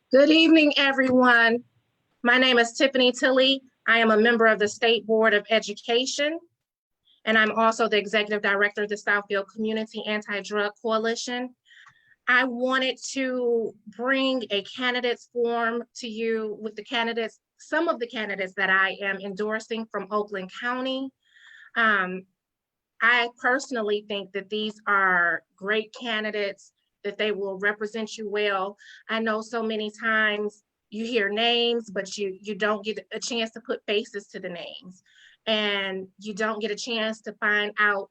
Good evening, everyone. My name is Tiffany Tilley. I am a member of the State Board of Education, and I'm also the Executive Director of the Southfield Community Anti-Drug Coalition. I wanted to bring a candidates form to you with the candidates, some of the candidates that I am endorsing from Oakland County. I personally think that these are great candidates, that they will represent you well. I know so many times you hear names, but you don't get a chance to put faces to the names. And you don't get a chance to find out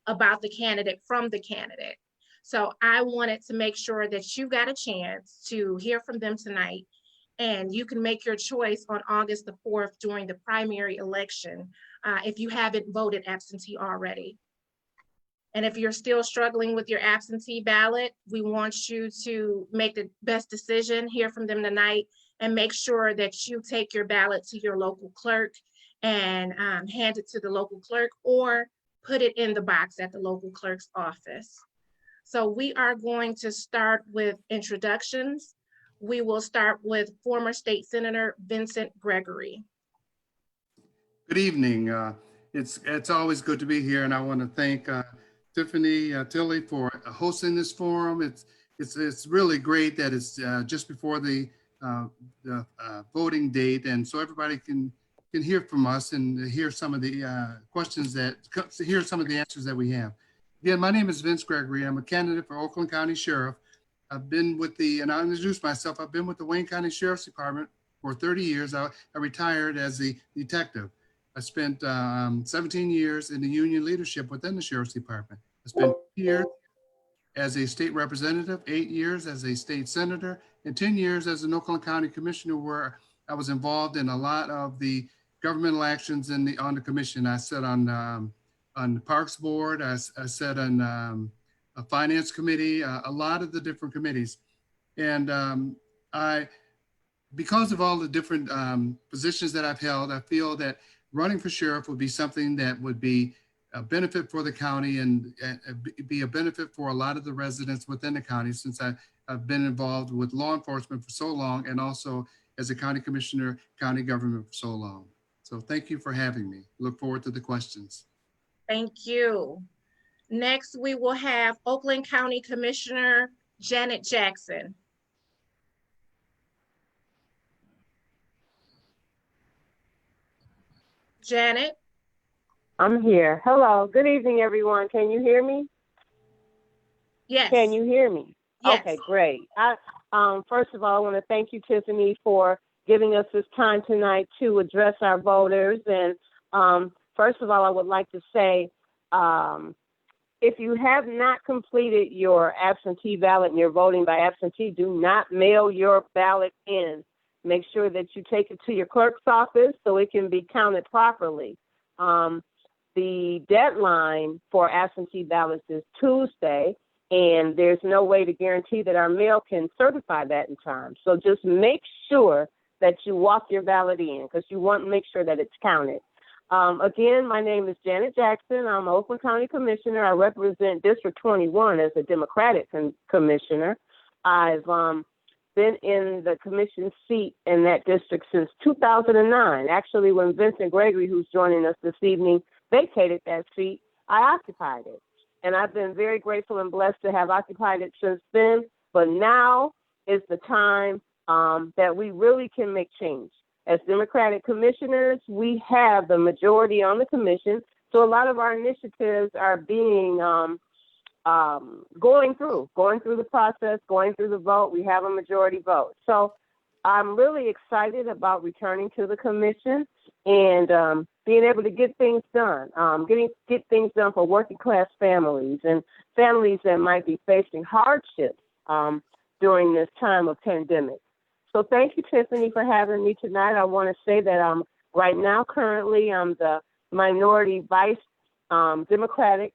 about the candidate from the candidate. So I wanted to make sure that you got a chance to hear from them tonight, and you can make your choice on August the 4th during the primary election if you haven't voted absentee already. And if you're still struggling with your absentee ballot, we want you to make the best decision, hear from them tonight, and make sure that you take your ballot to your local clerk and hand it to the local clerk, or put it in the box at the local clerk's office. So we are going to start with introductions. We will start with former State Senator Vincent Gregory. Good evening. It's always good to be here, and I want to thank Tiffany Tilley for hosting this forum. It's really great that it's just before the voting date, and so everybody can hear from us and hear some of the questions hear some of the answers that we have. Again, my name is Vince Gregory. I'm a candidate for Oakland County Sheriff. I've been with and I'll introduce myself. I've been with the Wayne County Sheriff's Department for 30 years. I retired as a detective. I spent 17 years in the union leadership within the Sheriff's Department. I spent 2 years as a state representative, 8 years as a state senator, and 10 years as an Oakland County Commissioner, where I was involved in a lot of the governmental actions on the commission. I sat on the Parks Board. I sat on a Finance Committee, a lot of the different committees. And because of all the different positions that I've held, I feel that running for sheriff would be something that would be a benefit for the county and be a benefit for a lot of the residents within the county, since I've been involved with law enforcement for so long, and also as a county commissioner, county government for so long. So thank you for having me. Look forward to the questions. Thank you. Next, we will have Oakland County Commissioner Janet Jackson. Janet? I'm here. Hello. Good evening, everyone. Can you hear me? Yes. Can you hear me? Yes. Okay, great. First of all, I want to thank you, Tiffany, for giving us this time tonight to address our voters. And first of all, I would like to say, if you have not completed your absentee ballot and you're voting by absentee, do not mail your ballot in. Make sure that you take it to your clerk's office so it can be counted properly. The deadline for absentee ballots is Tuesday, and there's no way to guarantee that our mail can certify that in time. So just make sure that you walk your ballot in, because you want to make sure that it's counted. Again, my name is Janet Jackson. I'm Oakland County Commissioner. I represent District 21 as a Democratic commissioner. I've been in the commission seat in that district since 2009. Actually, when Vincent Gregory, who's joining us this evening, vacated that seat, I occupied it. And I've been very grateful and blessed to have occupied it since then. But now is the time that we really can make change. As Democratic commissioners, we have the majority on the commission. So a lot of our initiatives are being going through the process, going through the vote. We have a majority vote. So I'm really excited about returning to the commission and being able to get things done, get things done for working class families and families that might be facing hardships during this time of pandemic. So thank you, Tiffany, for having me tonight. I want to say that right now, currently, I'm the minority vice Democratic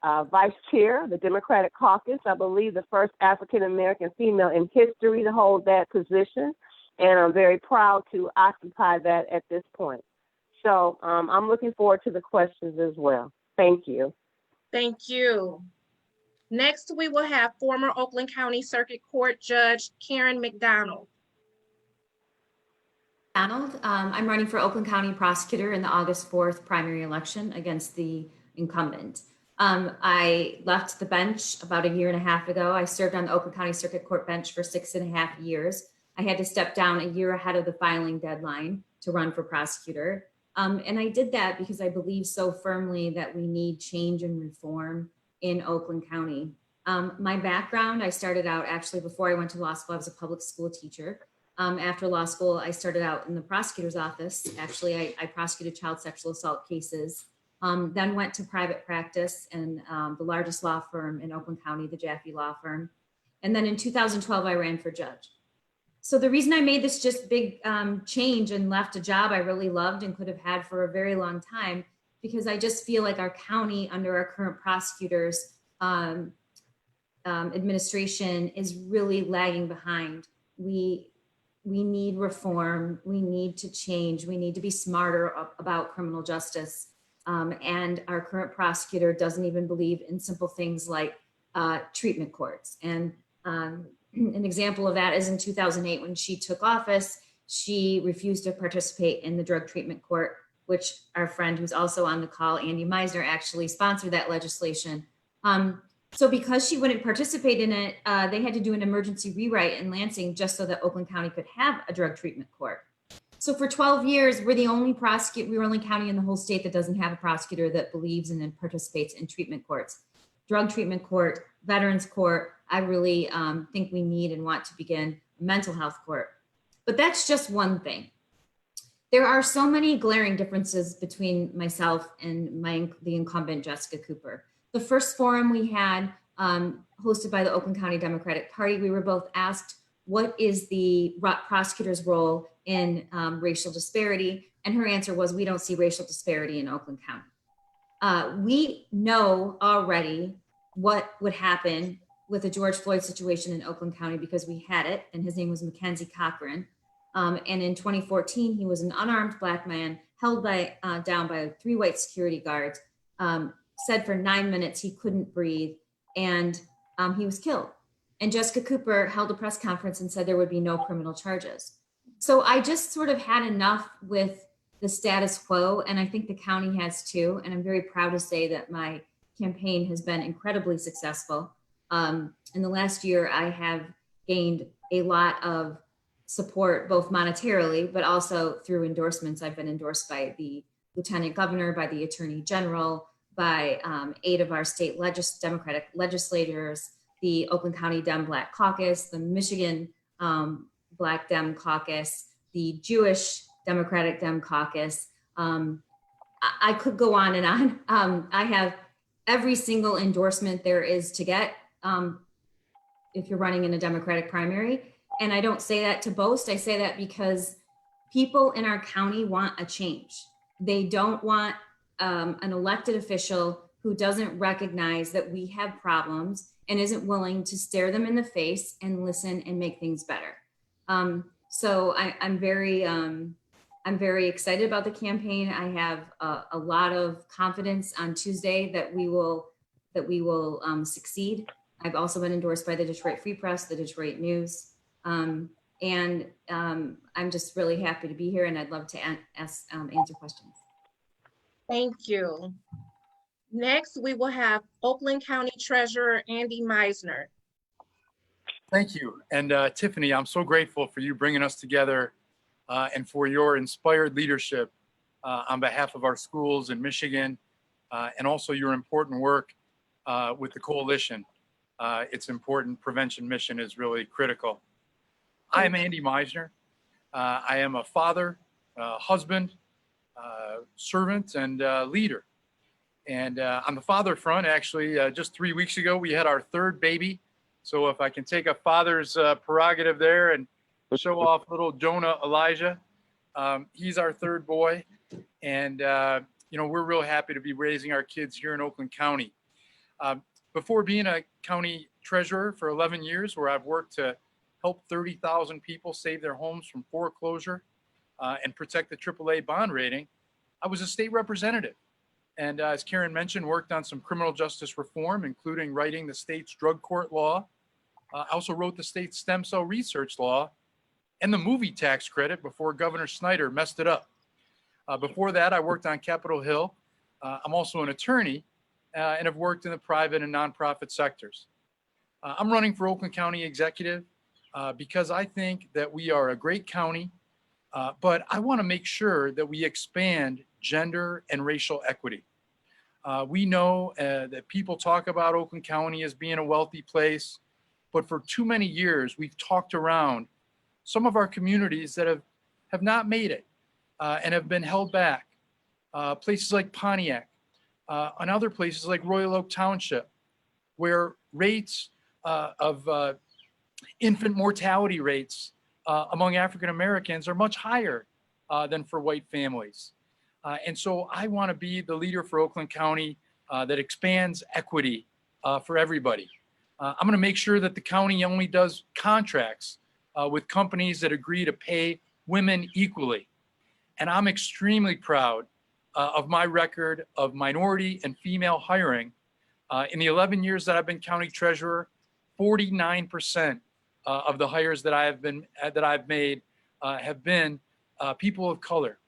vice chair of the Democratic caucus. I believe the first African-American female in history to hold that position. And I'm very proud to occupy that at this point. So I'm looking forward to the questions as well. Thank you. Thank you. Next, we will have former Oakland County Circuit Court Judge Karen McDonald. I'm running for Oakland County prosecutor in the August 4th primary election against the incumbent. I left the bench about a year and a half ago. I served on the Oakland County Circuit Court bench for 6.5 years. I had to step down a year ahead of the filing deadline to run for prosecutor. And I did that because I believe so firmly that we need change and reform in Oakland County. My background, I started out actually before I went to law school, I was a public school teacher. After law school, I started out in the prosecutor's office. Actually, I prosecuted child sexual assault cases, then went to private practice in the largest law firm in Oakland County, the Jaffe Law Firm. And then in 2012, I ran for judge. So the reason I made this just big change and left a job I really loved and could have had for a very long time, because I just feel like our county under our current prosecutors administration is really lagging behind. We need reform. We need to change. We need to be smarter about criminal justice. And our current prosecutor doesn't even believe in simple things like treatment courts. And an example of that is in 2008, when she took office, she refused to participate in the drug treatment court, which our friend who's also on the call, Andy Meisner, actually sponsored that legislation. So because she wouldn't participate in it, they had to do an emergency rewrite in Lansing just so that Oakland County could have a drug treatment court. So for 12 years, we're the only county in the whole state that doesn't have a prosecutor that believes in and participates in treatment courts. Drug treatment court, veterans court, I really think we need and want to begin a mental health court. But that's just one thing. There are so many glaring differences between myself and the incumbent, Jessica Cooper. The first forum we had, hosted by the Oakland County Democratic Party, we were both asked, what is the prosecutor's role in racial disparity? And her answer was, we don't see racial disparity in Oakland County. We know already what would happen with the George Floyd situation in Oakland County because we had it, and his name was Mackenzie Cochran. And in 2014, he was an unarmed Black man held down by 3 white security guards, said for 9 minutes he couldn't breathe, and he was killed. And Jessica Cooper held a press conference and said there would be no criminal charges. So I just sort of had enough with the status quo, and I think the county has too. And I'm very proud to say that my campaign has been incredibly successful. In the last year, I have gained a lot of support, both monetarily, but also through endorsements. I've been endorsed by the Lieutenant Governor, by the Attorney General, by 8 of our state Democratic legislators, the Oakland County Dem Black Caucus, the Michigan Black Dem Caucus, the Jewish Democratic Dem Caucus. I could go on and on. I have every single endorsement there is to get if you're running in a Democratic primary. And I don't say that to boast. I say that because people in our county want a change. They don't want an elected official who doesn't recognize that we have problems and isn't willing to stare them in the face and listen and make things better. So I'm very excited about the campaign. I have a lot of confidence on Tuesday that we will succeed. I've also been endorsed by the Detroit Free Press, the Detroit News, and I'm just really happy to be here, and I'd love to answer questions. Thank you. Next, we will have Oakland County Treasurer Andy Meisner. Thank you. And Tiffany, I'm so grateful for you bringing us together and for your inspired leadership on behalf of our schools in Michigan and also your important work with the coalition. It's important. Prevention mission is really critical. I am Andy Meisner. I am a father, husband, servant, and leader. And on the father front, actually, just 3 weeks ago, we had our 3rd baby. So if I can take a father's prerogative there and show off little Jonah Elijah, he's our 3rd boy. And, we're real happy to be raising our kids here in Oakland County. Before being a county treasurer for 11 years, where I've worked to help 30,000 people save their homes from foreclosure and protect the AAA bond rating, I was a state representative. And as Karen mentioned, worked on some criminal justice reform, including writing the state's drug court law. I also wrote the state's stem cell research law and the movie tax credit before Governor Snyder messed it up. Before that, I worked on Capitol Hill. I'm also an attorney and have worked in the private and nonprofit sectors. I'm running for Oakland County Executive because I think that we are a great county, but I want to make sure that we expand gender and racial equity. We know that people talk about Oakland County as being a wealthy place, but for too many years, we've talked around some of our communities that have not made it and have been held back. Places like Pontiac and other places like Royal Oak Township, where rates of infant mortality rates among African Americans are much higher than for white families. And so I want to be the leader for Oakland County that expands equity for everybody. I'm going to make sure that the county only does contracts with companies that agree to pay women equally. And I'm extremely proud of my record of minority and female hiring. In the 11 years that I've been county treasurer, 49% of the hires that I've made have been people of color.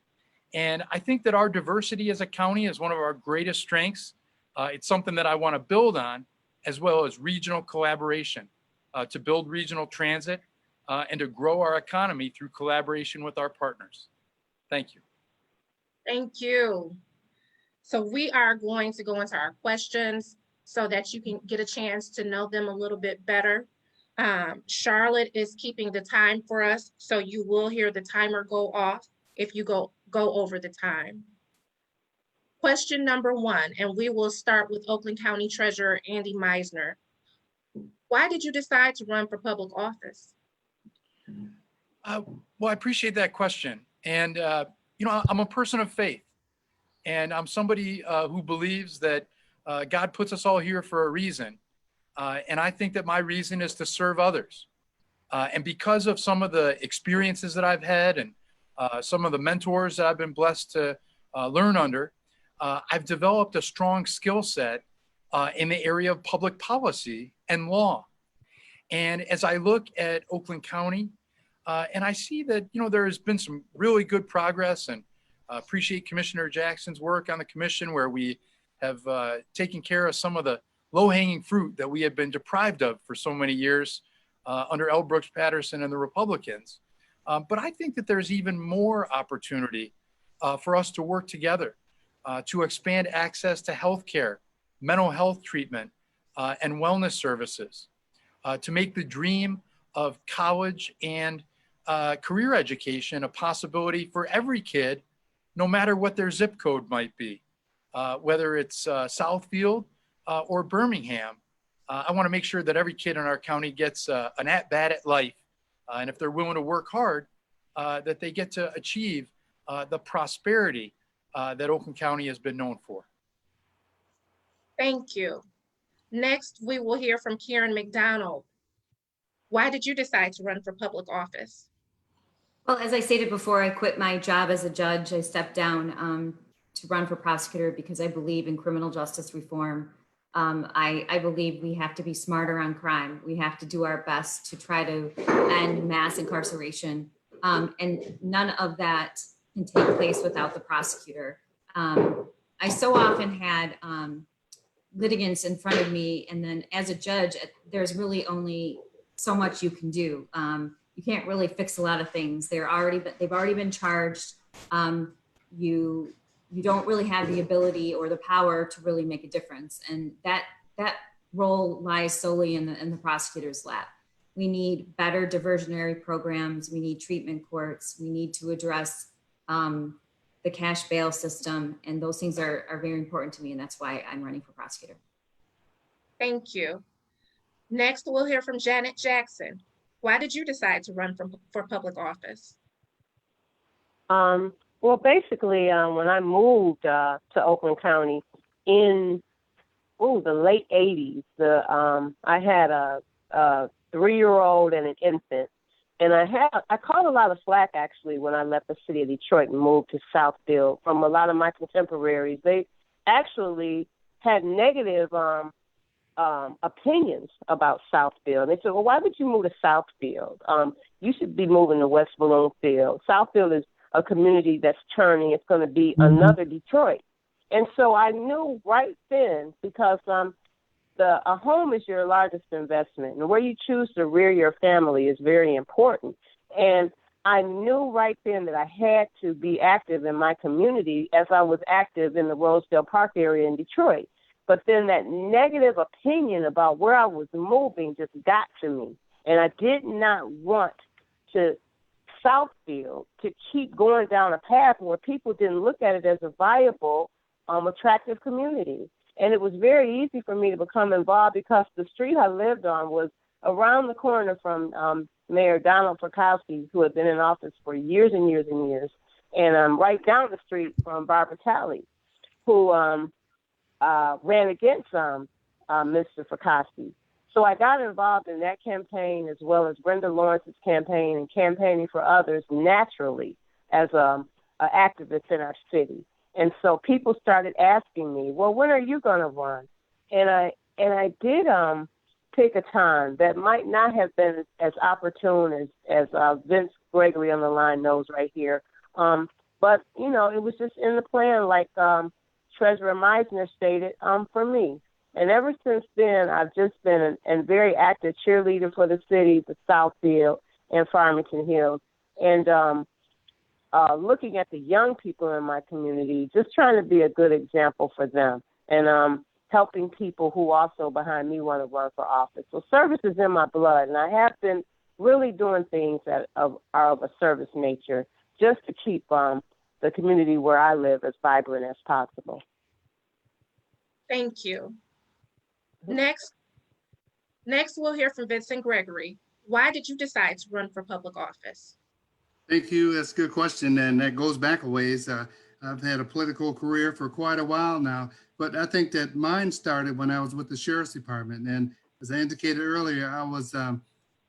And I think that our diversity as a county is one of our greatest strengths. It's something that I want to build on, as well as regional collaboration to build regional transit and to grow our economy through collaboration with our partners. Thank you. Thank you. So we are going to go into our questions so that you can get a chance to know them a little bit better. Charlotte is keeping the time for us, so you will hear the timer go off if you go over the time. Question number 1, and we will start with Oakland County Treasurer Andy Meisner. Why did you decide to run for public office? Well, I appreciate that question. And, you know, I'm a person of faith, and I'm somebody who believes that God puts us all here for a reason. And I think that my reason is to serve others. And because of some of the experiences that I've had and some of the mentors that I've been blessed to learn under, I've developed a strong skill set in the area of public policy and law. And as I look at Oakland County, and I see that, you know, there has been some really good progress, and appreciate Commissioner Jackson's work on the commission, where we have taken care of some of the low-hanging fruit that we have been deprived of for so many years under L. Brooks Patterson and the Republicans. But I think that there's even more opportunity for us to work together to expand access to healthcare, mental health treatment, and wellness services, to make the dream of college and career education a possibility for every kid, no matter what their zip code might be, whether it's Southfield or Birmingham. I want to make sure that every kid in our county gets an at-bat at life. And if they're willing to work hard, that they get to achieve the prosperity that Oakland County has been known for. Thank you. Next, we will hear from Karen McDonald. Why did you decide to run for public office? Well, as I stated before, I quit my job as a judge. I stepped down to run for prosecutor because I believe in criminal justice reform. I believe we have to be smarter on crime. We have to do our best to try to end mass incarceration. And none of that can take place without the prosecutor. I so often had litigants in front of me, and then as a judge, there's really only so much you can do. You can't really fix a lot of things. They've already been charged. You don't really have the ability or the power to really make a difference, and that role lies solely in the prosecutor's lap. We need better diversionary programs. We need treatment courts. We need to address the cash bail system, and those things are very important to me, and that's why I'm running for prosecutor. Thank you. Next, we'll hear from Janet Jackson. Why did you decide to run for public office? Well, basically, when I moved to Oakland County in the late 80s. I had a 3-year-old and an infant. And I caught a lot of slack, actually, when I left the city of Detroit and moved to Southfield from a lot of my contemporaries. They actually had negative opinions about Southfield. They said, well, why would you move to Southfield? You should be moving to West Bloomfield. Southfield is a community that's turning. It's going to be another Detroit. And so I knew right then, because a home is your largest investment, and where you choose to rear your family is very important. And I knew right then that I had to be active in my community as I was active in the Rosedale Park area in Detroit. But then that negative opinion about where I was moving just got to me. And I did not want to Southfield to keep going down a path where people didn't look at it as a viable, attractive community. And it was very easy for me to become involved because the street I lived on was around the corner from Mayor Donald Frykowski, who had been in office for years and years and years, and right down the street from Barbara Talley, who ran against Mr. Frykowski. So I got involved in that campaign as well as Brenda Lawrence's campaign and campaigning for others naturally as an activist in our city. And so people started asking me, well, when are you going to run? And I did pick a time that might not have been as opportune as Vince Gregory on the line knows right here. But, you know, it was just in the plan, like Treasurer Meisner stated, for me. And ever since then, I've just been a very active cheerleader for the city, the Southfield, and Farmington Hills. And looking at the young people in my community, just trying to be a good example for them, and helping people who also behind me want to run for office. So service is in my blood, and I have been really doing things that are of a service nature just to keep the community where I live as vibrant as possible. Thank you. Next, we'll hear from Vincent Gregory. Why did you decide to run for public office? Thank you. That's a good question, and that goes back a ways. I've had a political career for quite a while now, but I think that mine started when I was with the Sheriff's Department. And as I indicated earlier, I was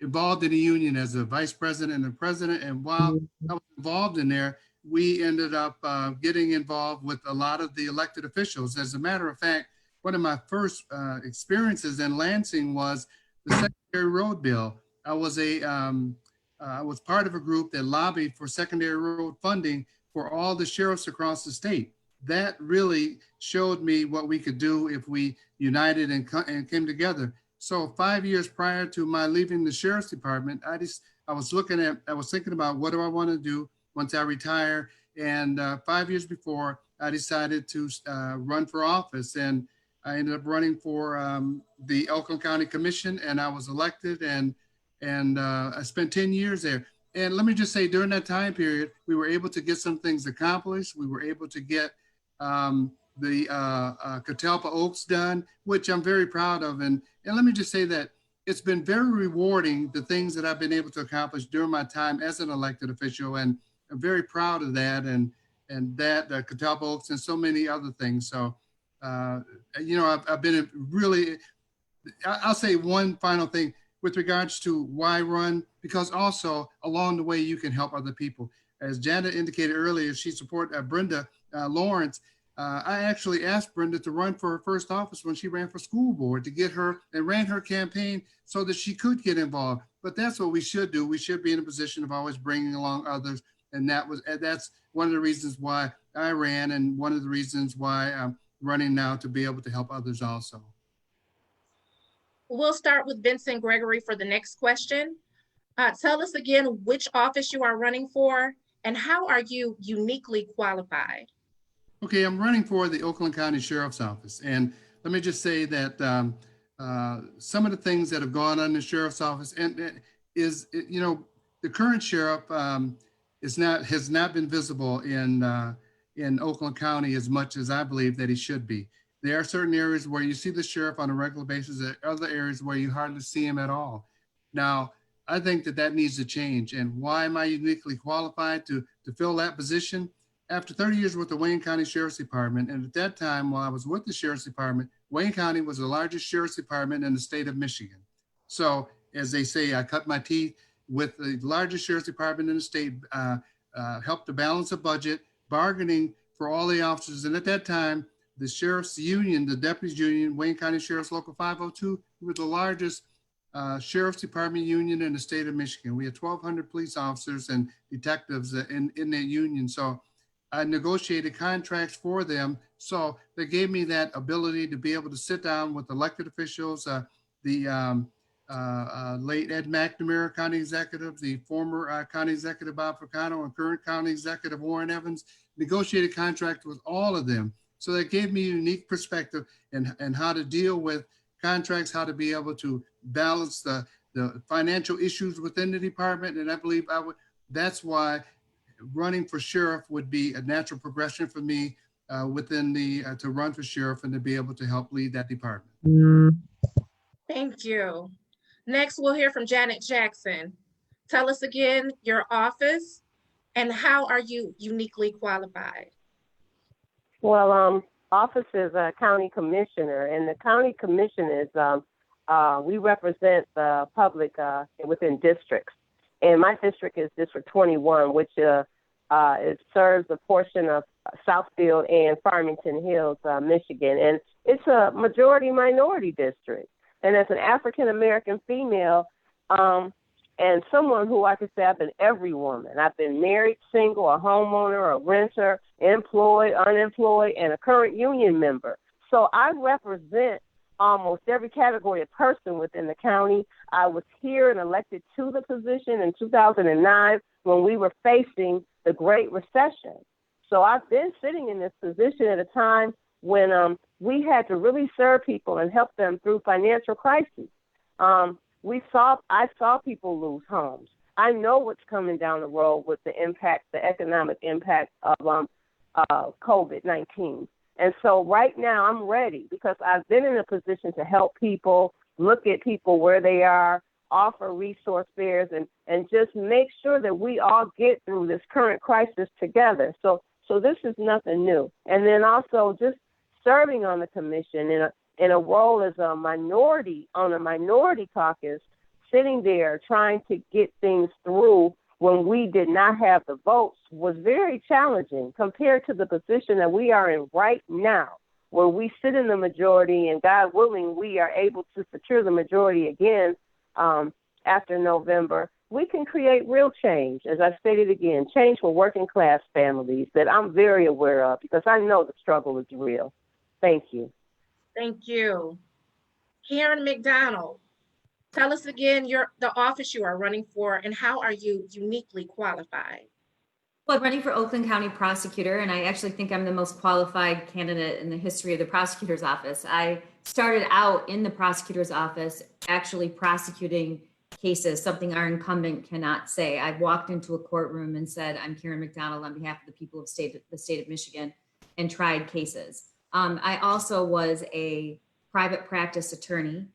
involved in a union as a vice president and a president. And while I was involved in there, we ended up getting involved with a lot of the elected officials. As a matter of fact, one of my first experiences in Lansing was the secondary road bill. I was part of a group that lobbied for secondary road funding for all the sheriffs across the state. That really showed me what we could do if we united and came together. So 5 years prior to my leaving the Sheriff's Department, I was thinking about what do I want to do once I retire. And 5 years before, I decided to run for office, and I ended up running for the Oakland County Commission, and I was elected, and I spent 10 years there. And let me just say, during that time period, we were able to get some things accomplished. We were able to get the Catalpa Oaks done, which I'm very proud of. And let me just say that it's been very rewarding, the things that I've been able to accomplish during my time as an elected official. And I'm very proud of that, and that Catalpa Oaks and so many other things. So, you know, I've been really, I'll say one final thing with regards to why run, because also along the way you can help other people. As Janet indicated earlier, she supported Brenda Lawrence. I actually asked Brenda to run for her first office when she ran for school board, to get her and ran her campaign so that she could get involved. But that's what we should do. We should be in a position of always bringing along others. And that's one of the reasons why I ran, and one of the reasons why I'm running now, to be able to help others also. We'll start with Vincent Gregory for the next question. Tell us again which office you are running for, and how are you uniquely qualified? Okay, I'm running for the Oakland County Sheriff's Office. And let me just say that some of the things that have gone on in the Sheriff's Office is, you know, the current sheriff has not been visible in Oakland County as much as I believe that he should be. There are certain areas where you see the sheriff on a regular basis, there are other areas where you hardly see him at all. Now, I think that needs to change. And why am I uniquely qualified to fill that position? After 30 years with the Wayne County Sheriff's Department, and at that time, while I was with the Sheriff's Department, Wayne County was the largest sheriff's department in the state of Michigan. So as they say, I cut my teeth with the largest sheriff's department in the state, helped to balance the budget, bargaining for all the officers. And at that time, the sheriff's union, the deputies union, Wayne County Sheriff's Local 502, were the largest sheriff's department union in the state of Michigan. We had 1,200 police officers and detectives in that union. So I negotiated contracts for them. So they gave me that ability to be able to sit down with elected officials, the late Ed McNamara, county executive, the former county executive Bob Ficano, and current county executive Warren Evans, negotiated contract with all of them. So that gave me a unique perspective and how to deal with contracts, how to be able to balance the financial issues within the department. And I believe that's why running for sheriff would be a natural progression for me to run for sheriff and to be able to help lead that department. Thank you. Next, we'll hear from Janet Jackson. Tell us again your office and how are you uniquely qualified? Well, office is a county commissioner, and the county commission is, we represent the public within districts. And my district is District 21, which it serves a portion of Southfield and Farmington Hills, Michigan. And it's a majority minority district. And as an African-American female, and someone who I could say I've been every woman. I've been married, single, a homeowner, a renter, employed, unemployed, and a current union member. So I represent almost every category of person within the county. I was here and elected to the position in 2009 when we were facing the Great Recession. So I've been sitting in this position at a time when we had to really serve people and help them through financial crises. I saw people lose homes. I know what's coming down the road with the impact, the economic impact of COVID-19. And so right now I'm ready because I've been in a position to help people, look at people where they are, offer resource fairs, and just make sure that we all get through this current crisis together. So this is nothing new. And then also just serving on the commission in a role as a minority on a minority caucus, sitting there trying to get things through when we did not have the votes was very challenging compared to the position that we are in right now, where we sit in the majority and God willing, we are able to secure the majority again after November. We can create real change, as I stated again, change for working class families that I'm very aware of because I know the struggle is real. Thank you. Thank you. Karen McDonald, tell us again the office you are running for and how are you uniquely qualified? Well, I'm running for Oakland County Prosecutor, and I actually think I'm the most qualified candidate in the history of the prosecutor's office. I started out in the prosecutor's office actually prosecuting cases, something our incumbent cannot say. I walked into a courtroom and said, I'm Karen McDonald on behalf of the people of the state of Michigan, and tried cases. I also was a private practice attorney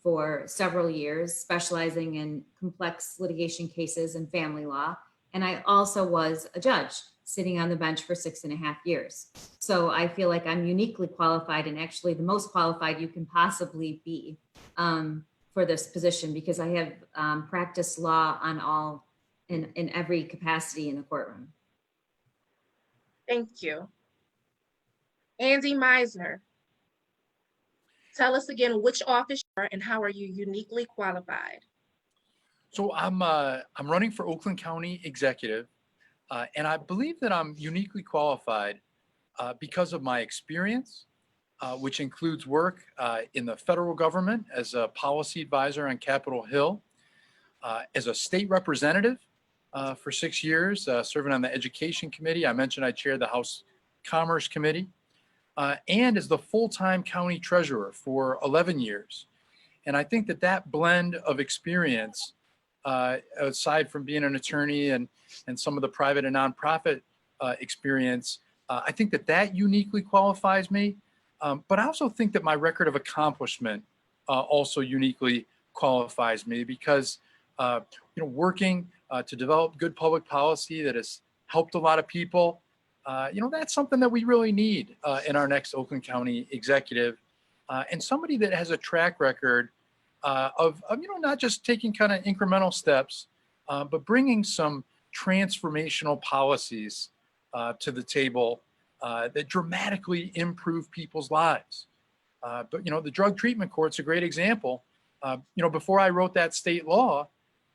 for several years, specializing in complex litigation cases and family law. And I also was a judge sitting on the bench for 6.5 years. So I feel like I'm uniquely qualified and actually the most qualified you can possibly be for this position because I have practiced law in every capacity in the courtroom. Thank you. Andy Meisner, tell us again which office you are and how are you uniquely qualified? So I'm running for Oakland County Executive, and I believe that I'm uniquely qualified because of my experience, which includes work in the federal government as a policy advisor on Capitol Hill, as a state representative for 6 years, serving on the Education Committee. I mentioned I chaired the House Commerce Committee, and as the full-time county treasurer for 11 years. And I think that blend of experience, aside from being an attorney and some of the private and nonprofit experience, I think that uniquely qualifies me. But I also think that my record of accomplishment also uniquely qualifies me because, working to develop good public policy that has helped a lot of people, that's something that we really need in our next Oakland County executive. and somebody that has a track record of not just taking kind of incremental steps, but bringing some transformational policies to the table that dramatically improve people's lives. But the drug treatment court's a great example. Before I wrote that state law,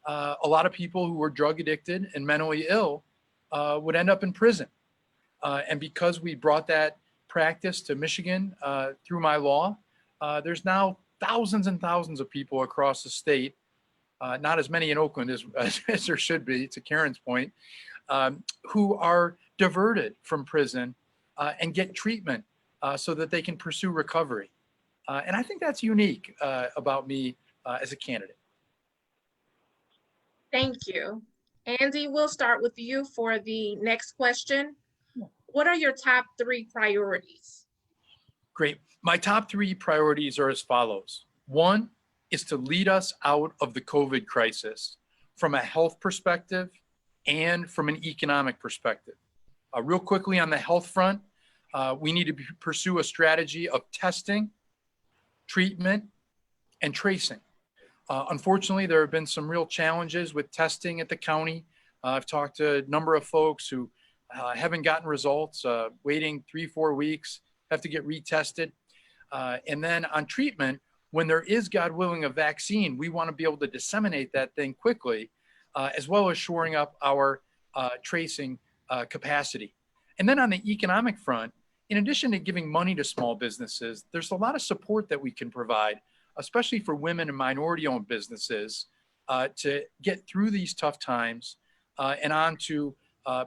a lot of people who were drug addicted and mentally ill would end up in prison. And because we brought that practice to Michigan through my law, there's now thousands and thousands of people across the state, not as many in Oakland as there should be, to Karen's point, who are diverted from prison and get treatment so that they can pursue recovery. And I think that's unique about me as a candidate. Thank you. Andy, we'll start with you for the next question. What are your top 3 priorities? Great. My top 3 priorities are as follows. 1 is to lead us out of the COVID crisis from a health perspective and from an economic perspective. Real quickly on the health front, we need to pursue a strategy of testing, treatment, and tracing. Unfortunately, there have been some real challenges with testing at the county. I've talked to a number of folks who haven't gotten results, waiting 3-4 weeks, have to get retested. And then on treatment, when there is, God willing, a vaccine, we want to be able to disseminate that thing quickly, as well as shoring up our tracing capacity. And then on the economic front, in addition to giving money to small businesses, there's a lot of support that we can provide, especially for women and minority-owned businesses, to get through these tough times and on to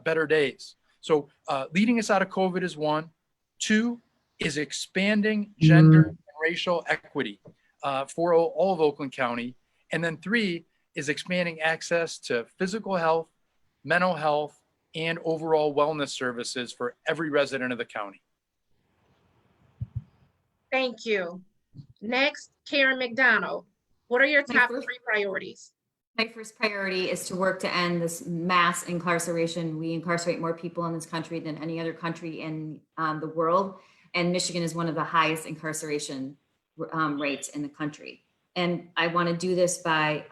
better days. So leading us out of COVID is 1. 2 is expanding gender and racial equity for all of Oakland County. And then 3 is expanding access to physical health, mental health, and overall wellness services for every resident of the county. Thank you. Next, Karen McDonald. What are your top 3 priorities? My first priority is to work to end this mass incarceration. We incarcerate more people in this country than any other country in the world. And Michigan is one of the highest incarceration rates in the country. And I want to do this by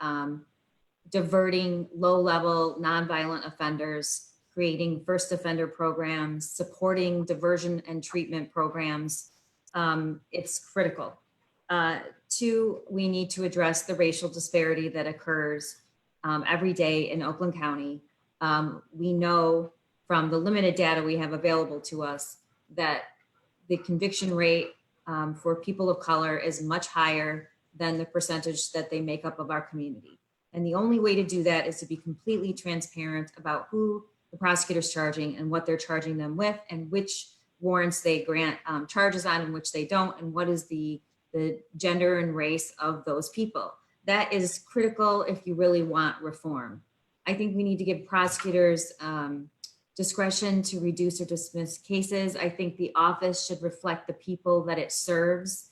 diverting low-level nonviolent offenders, creating first offender programs, supporting diversion and treatment programs. It's critical. 2, we need to address the racial disparity that occurs every day in Oakland County. We know from the limited data we have available to us that the conviction rate for people of color is much higher than the percentage that they make up of our community. And the only way to do that is to be completely transparent about who the prosecutor's charging and what they're charging them with and which warrants they grant charges on and which they don't, and what is the gender and race of those people. That is critical if you really want reform. I think we need to give prosecutors discretion to reduce or dismiss cases. I think the office should reflect the people that it serves.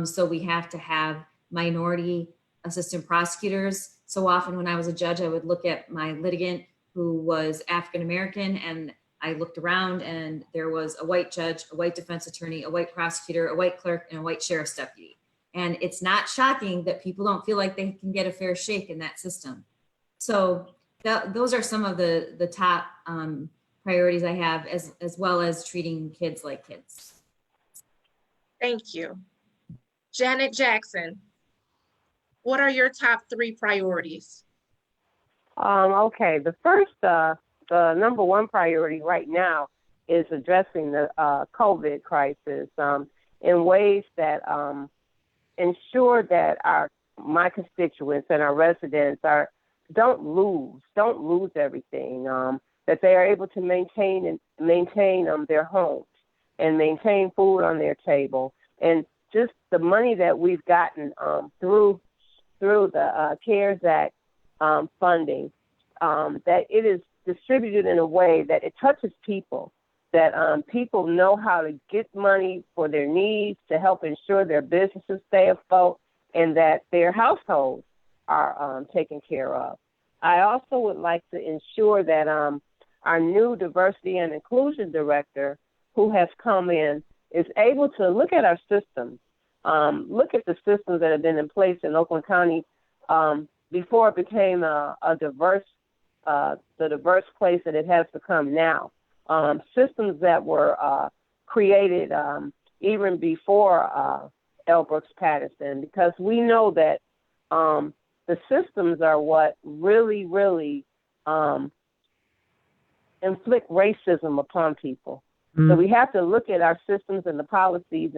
So we have to have minority assistant prosecutors. So often when I was a judge, I would look at my litigant who was African-American, and I looked around and there was a white judge, a white defense attorney, a white prosecutor, a white clerk, and a white sheriff's deputy. And it's not shocking that people don't feel like they can get a fair shake in that system. So those are some of the top priorities I have, as well as treating kids like kids. Thank you. Janet Jackson, what are your top 3 priorities? Okay, the number 1 priority right now is addressing the COVID crisis in ways that ensure that my constituents and our residents don't lose everything, that they are able to maintain their homes and maintain food on their table, and just the money that we've gotten through the CARES Act funding, that it is distributed in a way that it touches people, that people know how to get money for their needs to help ensure their businesses stay afloat and that their households are taken care of. I also would like to ensure that our new diversity and inclusion director who has come in is able to look at our systems look at the systems that have been in place in Oakland County before it became the diverse place that it has become now. Systems that were created even before L. Brooks Patterson, because we know that the systems are what really, really inflict racism upon people. So we have to look at our systems and the policies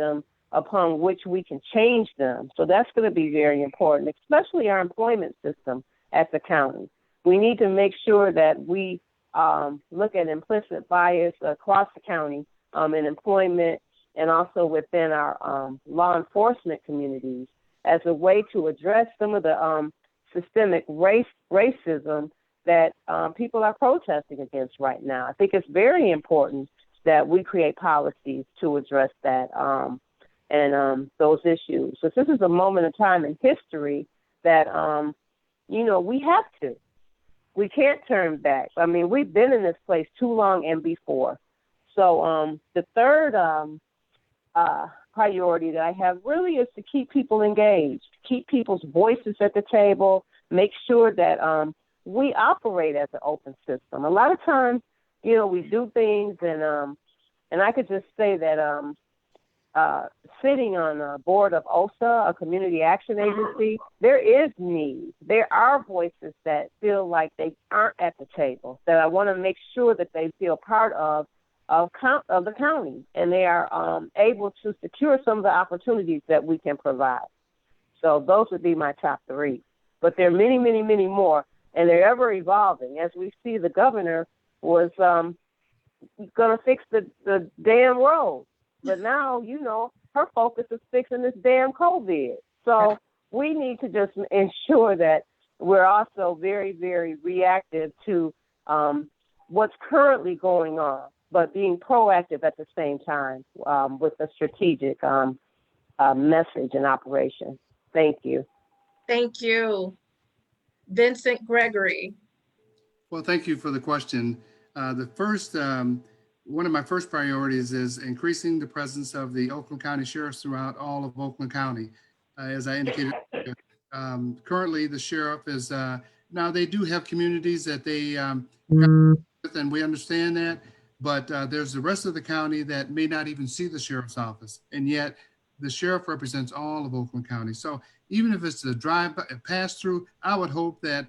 upon which we can change them. So that's going to be very important, especially our employment system at the county. We need to make sure that we look at implicit bias across the county in employment and also within our law enforcement communities as a way to address some of the systemic racism that people are protesting against right now. I think it's very important that we create policies to address that and those issues. So this is a moment in time in history that, we have to. We can't turn back. I mean, we've been in this place too long and before. So the third priority that I have really is to keep people engaged, keep people's voices at the table, make sure that we operate as an open system. A lot of times, we do things, and I could just say that sitting on a board of OSA, a community action agency, there is need. There are voices that feel like they aren't at the table, that I want to make sure that they feel part of the county, and they are able to secure some of the opportunities that we can provide. So those would be my top three. But there are many, many, many more, and they're ever evolving. As we see, the governor was going to fix the damn road. But now, her focus is fixing this damn COVID. So we need to just ensure that we're also very, very reactive to what's currently going on, but being proactive at the same time with a strategic message and operation. Thank you. Thank you. Vincent Gregory. Well, thank you for the question. One of my first priorities is increasing the presence of the Oakland County Sheriffs throughout all of Oakland County. As I indicated, currently the sheriff is, now they do have communities that they, and we understand that, but there's the rest of the county that may not even see the sheriff's office. And yet the sheriff represents all of Oakland County. So even if it's a pass through, I would hope that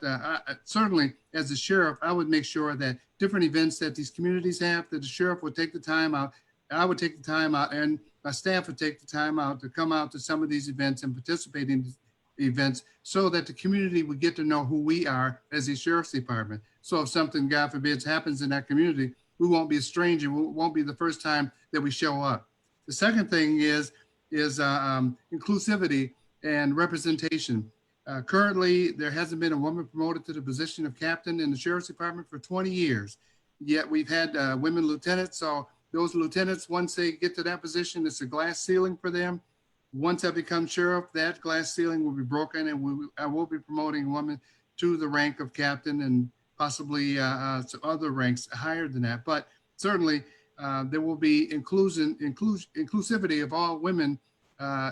certainly as a sheriff, I would make sure that different events that these communities have, that the sheriff would take the time out, I would take the time out, and my staff would take the time out to come out to some of these events and participate in these events so that the community would get to know who we are as a sheriff's department. So if something, God forbid, happens in that community, we won't be a stranger. We won't be the first time that we show up. The second thing is inclusivity and representation. Currently, there hasn't been a woman promoted to the position of captain in the Sheriff's Department for 20 years. Yet we've had women lieutenants. So those lieutenants, once they get to that position, it's a glass ceiling for them. Once I become sheriff, that glass ceiling will be broken, and I will be promoting a woman to the rank of captain and possibly to other ranks higher than that. But certainly there will be inclusivity of all women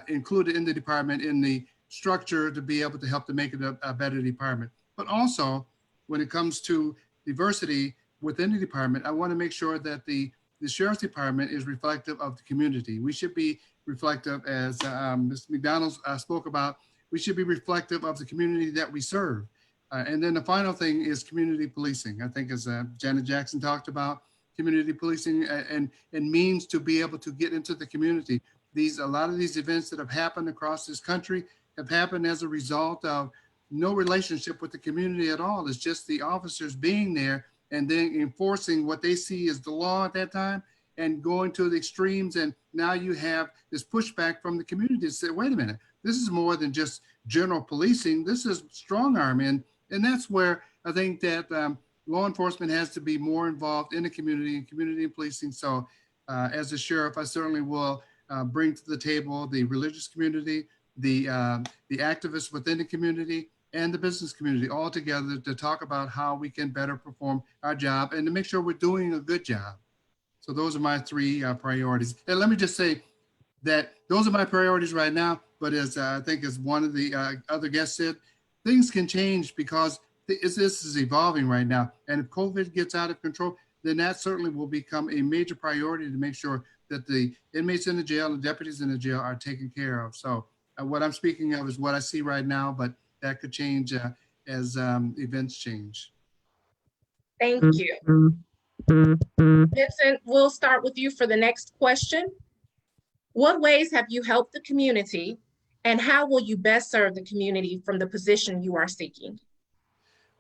included in the department, in the structure, to be able to help to make it a better department. But also, when it comes to diversity within the department, I want to make sure that the Sheriff's Department is reflective of the community. We should be reflective, as Mr. McDonald spoke about, we should be reflective of the community that we serve. And then the final thing is community policing. I think, as Janet Jackson talked about, community policing and means to be able to get into the community. A lot of these events that have happened across this country have happened as a result of no relationship with the community at all. It's just the officers being there and then enforcing what they see as the law at that time and going to the extremes. And now you have this pushback from the community to say, wait a minute, this is more than just general policing. This is strong arm. And that's where I think that law enforcement has to be more involved in the community and community policing. So as a sheriff, I certainly will bring to the table the religious community, the activists within the community, and the business community all together to talk about how we can better perform our job and to make sure we're doing a good job. So those are my three priorities. And let me just say, that those are my priorities right now. But as I think as one of the other guests said, things can change because this is evolving right now. And if COVID gets out of control, then that certainly will become a major priority to make sure that the inmates in the jail and deputies in the jail are taken care of. So what I'm speaking of is what I see right now, but that could change as events change. Thank you. Vincent, we'll start with you for the next question. What ways have you helped the community, and how will you best serve the community from the position you are seeking?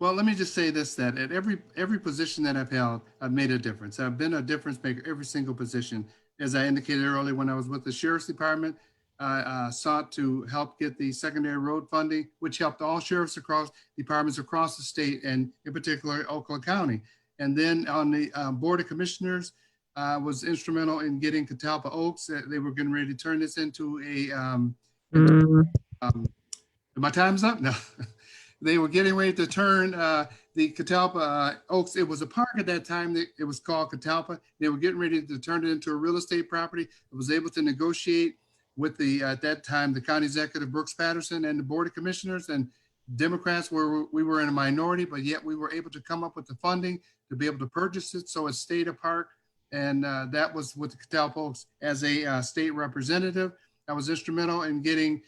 Well, let me just say this, that at every position that I've held, I've made a difference. I've been a difference maker every single position. As I indicated earlier, when I was with the Sheriff's Department, I sought to help get the secondary road funding, which helped all sheriffs departments across the state, and in particular, Oakland County. And then on the Board of Commissioners, was instrumental in getting Catalpa Oaks. They were getting ready to turn this into my time's up? No. They were getting ready to turn the Catalpa Oaks. It was a park at that time. It was called Catalpa. They were getting ready to turn it into a real estate property. I was able to negotiate with at that time, the county executive, Brooks Patterson, and the Board of Commissioners, and Democrats we were in a minority, but yet we were able to come up with the funding to be able to purchase it. So it stayed a park. And that was with the Catalpa Oaks. As a state representative, I was instrumental in getting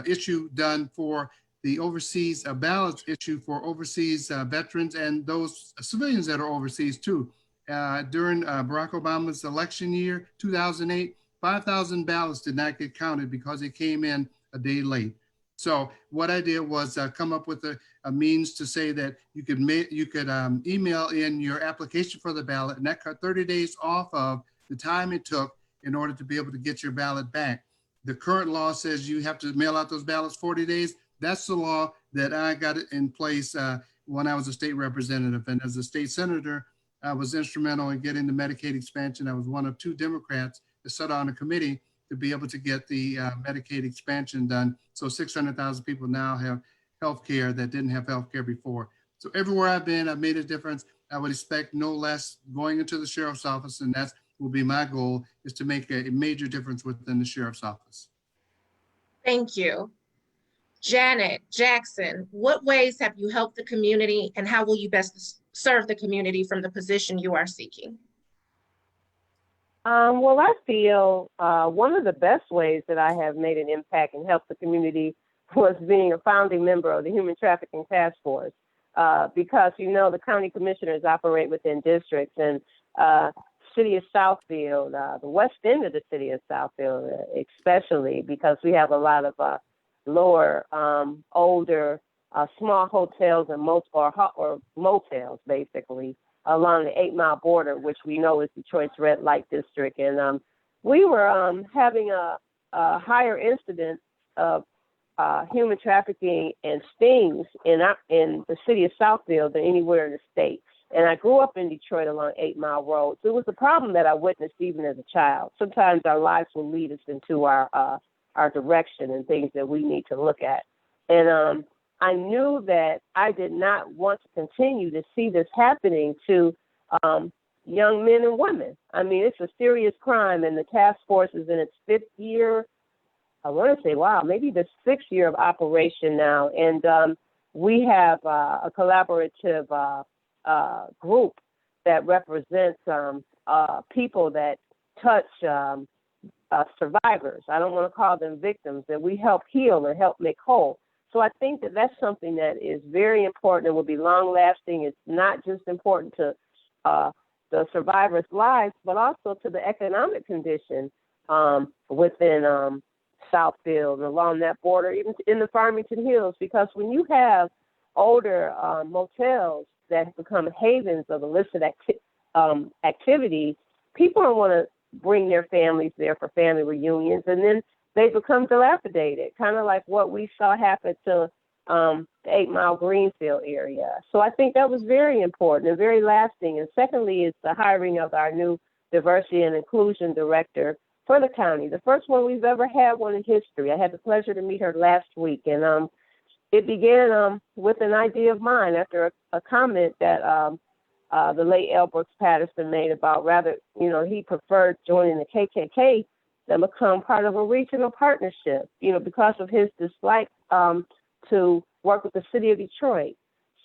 issue done for the overseas ballot issue for overseas veterans and those civilians that are overseas too. During Barack Obama's election year, 2008, 5,000 ballots did not get counted because it came in a day late. So what I did was come up with a means to say that you could email in your application for the ballot, and that cut 30 days off of the time it took in order to be able to get your ballot back. The current law says you have to mail out those ballots 40 days. That's the law that I got in place when I was a state representative. And as a state senator, I was instrumental in getting the Medicaid expansion. I was one of 2 Democrats that sat on a committee to be able to get the Medicaid expansion done. So 600,000 people now have health care that didn't have health care before. So everywhere I've been, I've made a difference. I would expect no less going into the sheriff's office, and that will be my goal, is to make a major difference within the sheriff's office. Thank you. Janet Jackson, what ways have you helped the community, and how will you best serve the community from the position you are seeking? Well, I feel one of the best ways that I have made an impact and helped the community was being a founding member of the Human Trafficking Task Force, because, the county commissioners operate within districts, and city of Southfield, the west end of the city of Southfield, especially because we have a lot of lower, older, small hotels and motels, basically, along the 8 Mile border, which we know is Detroit's red light district. And we were having a higher incidence of human trafficking and stings in the city of Southfield than anywhere in the state. And I grew up in Detroit along 8 Mile Road. So it was a problem that I witnessed even as a child. Sometimes our lives will lead us into our direction and things that we need to look at. And I knew that I did not want to continue to see this happening to young men and women. I mean, it's a serious crime, and the task force is in its 5th year. I want to say, wow, maybe the 6th year of operation now. And we have a collaborative group that represents people that touch survivors. I don't want to call them victims, that we help heal and help make whole. So I think that that's something that is very important and will be long lasting. It's not just important to the survivors' lives, but also to the economic condition within Southfield, along that border, even in the Farmington Hills, because when you have older motels that become havens of illicit activity, people don't want to bring their families there for family reunions, and then they become dilapidated, kind of like what we saw happen to the 8 Mile Greenfield area. So I think that was very important and very lasting. And secondly, is the hiring of our new diversity and inclusion director for the county, the first one we've ever had one in history. I had the pleasure to meet her last week, and it began with an idea of mine after a comment that the late L. Brooks Patterson made about rather, he preferred joining the KKK than become part of a regional partnership, because of his dislike to work with the city of Detroit.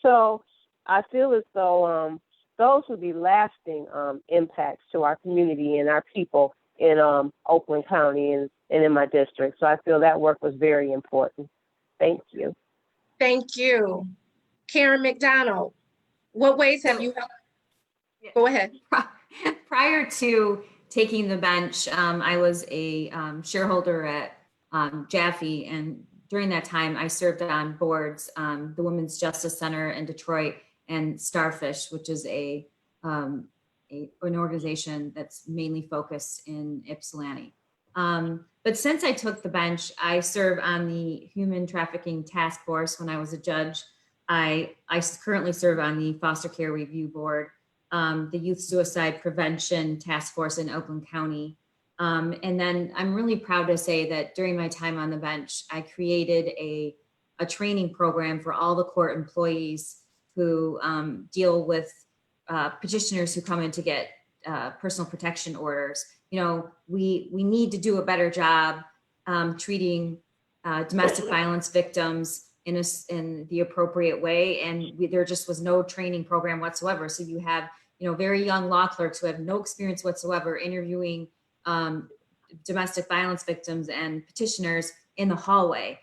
So I feel as though those would be lasting impacts to our community and our people in Oakland County and in my district. So I feel that work was very important. Thank you. Thank you. Karen McDonald, what ways have you helped? Go ahead. Prior to taking the bench, I was a shareholder at Jaffe, and during that time, I served on boards, the Women's Justice Center in Detroit and Starfish, which is an organization that's mainly focused in Ypsilanti. But since I took the bench, I serve on the Human Trafficking Task Force when I was a judge. I currently serve on the Foster Care Review Board, the Youth Suicide Prevention Task Force in Oakland County. And then I'm really proud to say that during my time on the bench, I created a training program for all the court employees who deal with petitioners who come in to get personal protection orders. We need to do a better job treating domestic violence victims in the appropriate way. And there just was no training program whatsoever. So you have, very young law clerks who have no experience whatsoever interviewing domestic violence victims and petitioners in the hallway.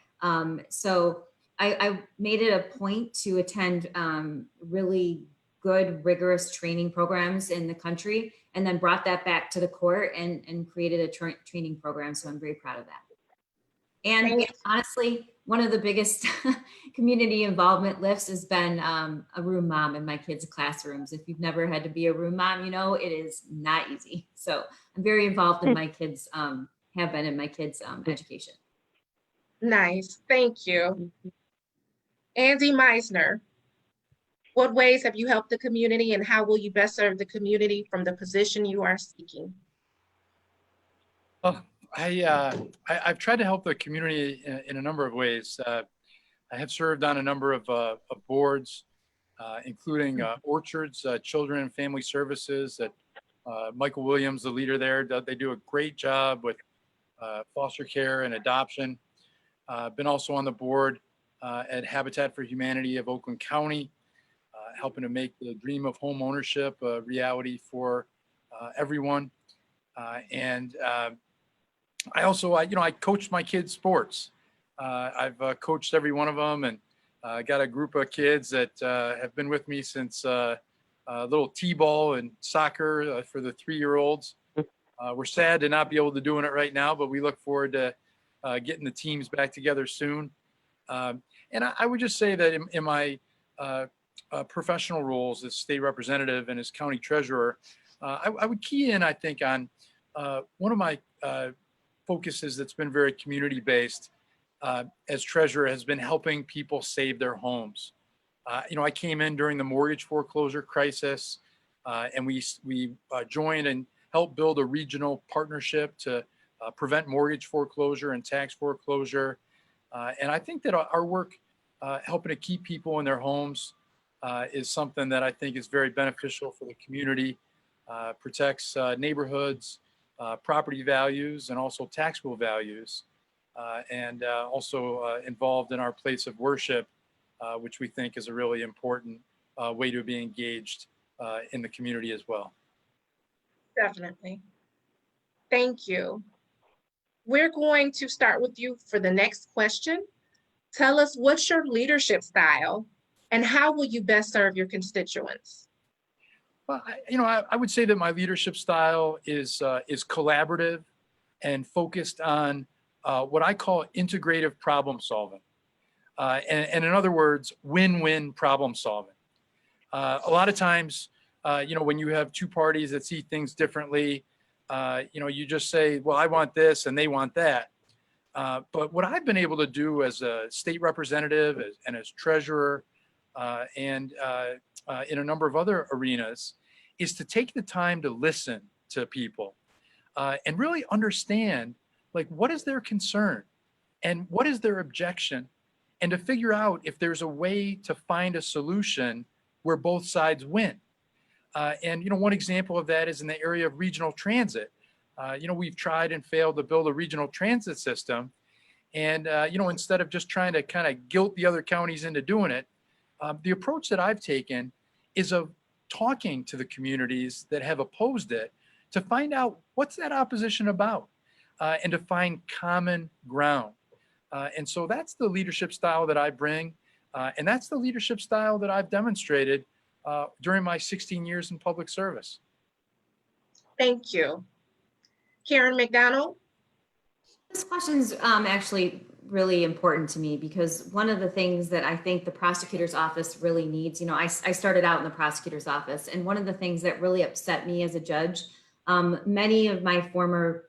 So I made it a point to attend really good, rigorous training programs in the country, and then brought that back to the court and created a training program. So I'm very proud of that. And honestly, one of the biggest community involvement lifts has been a room mom in my kids' classrooms. If you've never had to be a room mom, it is not easy. So I'm very involved in my kids, have been in my kids' education. Nice, thank you. Andy Meisner, what ways have you helped the community, and how will you best serve the community from the position you are seeking? Well, I've tried to help the community in a number of ways. I have served on a number of boards, including Orchards, Children and Family Services. That Michael Williams, the leader there, they do a great job with foster care and adoption. Been also on the board at Habitat for Humanity of Oakland County, helping to make the dream of home ownership a reality for everyone. And I also, I coached my kids' sports. I've coached every one of them, and got a group of kids that have been with me since little t-ball and soccer for the 3-year-olds. We're sad to not be able to doing it right now, but we look forward to getting the teams back together soon. And I would just say that in my professional roles as state representative and as county treasurer, I would key in, I think, on one of my focuses that's been very community-based as treasurer has been helping people save their homes. I came in during the mortgage foreclosure crisis, and we joined and helped build a regional partnership to prevent mortgage foreclosure and tax foreclosure. And I think that our work helping to keep people in their homes is something that I think is very beneficial for the community, protects neighborhoods, property values, and also taxable values, and also involved in our place of worship, which we think is a really important way to be engaged in the community as well. Definitely. Thank you. We're going to start with you for the next question. Tell us, what's your leadership style, and how will you best serve your constituents? Well, I would say that my leadership style is collaborative and focused on what I call integrative problem solving. And in other words, win-win problem solving. A lot of times, when you have two parties that see things differently, you just say, well, I want this and they want that. But what I've been able to do as a state representative and as treasurer and in a number of other arenas is to take the time to listen to people and really understand, like, what is their concern and what is their objection, and to figure out if there's a way to find a solution where both sides win. And, one example of that is in the area of regional transit. We've tried and failed to build a regional transit system. And, instead of just trying to kind of guilt the other counties into doing it, the approach that I've taken is of talking to the communities that have opposed it to find out what's that opposition about, and to find common ground. And so that's the leadership style that I bring. And that's the leadership style that I've demonstrated during my 16 years in public service. Thank you. Karen McDonald? This question's actually really important to me because one of the things that I think the prosecutor's office really needs, I started out in the prosecutor's office, and one of the things that really upset me as a judge, many of my former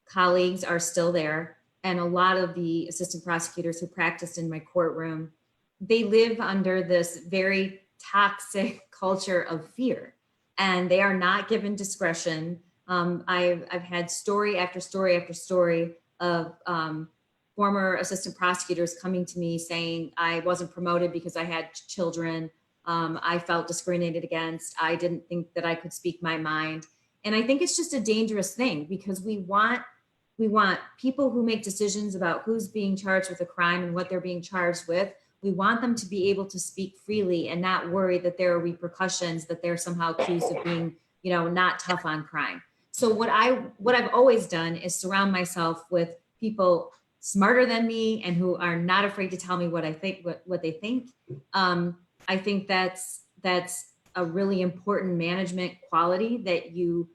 colleagues are still there, and a lot of the assistant prosecutors who practiced in my courtroom, they live under this very toxic culture of fear, and they are not given discretion. I've had story after story after story of former assistant prosecutors coming to me saying I wasn't promoted because I had children. I felt discriminated against. I didn't think that I could speak my mind. And I think it's just a dangerous thing because we want people who make decisions about who's being charged with a crime and what they're being charged with. We want them to be able to speak freely and not worry that there are repercussions, that they're somehow accused of being, not tough on crime. So what I've always done is surround myself with people smarter than me and who are not afraid to tell me what I think, what they think. I think that's a really important management quality that you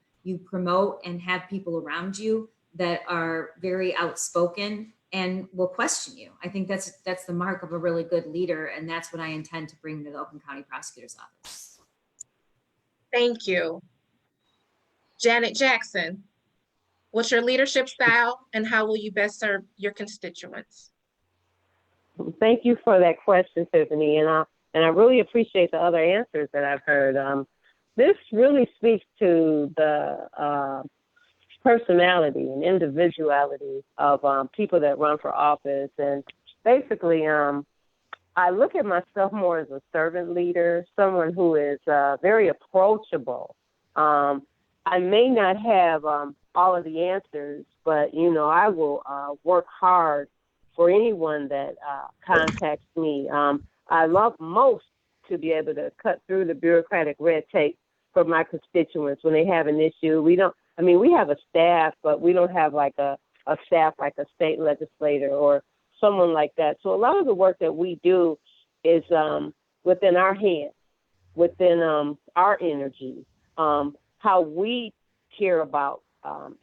promote and have people around you that are very outspoken and will question you. I think that's the mark of a really good leader, and that's what I intend to bring to the Oakland County Prosecutor's Office. Thank you. Janet Jackson, what's your leadership style and how will you best serve your constituents? Thank you for that question, Tiffany, and I really appreciate the other answers that I've heard. This really speaks to the personality and individuality of people that run for office. And basically, I look at myself more as a servant leader, someone who is very approachable. I may not have all of the answers, but, I will work hard for anyone that contacts me. I love most to be able to cut through the bureaucratic red tape for my constituents when they have an issue. We have a staff, but we don't have like a staff like a state legislator or someone like that. So a lot of the work that we do is within our hands, within our energy, how we care about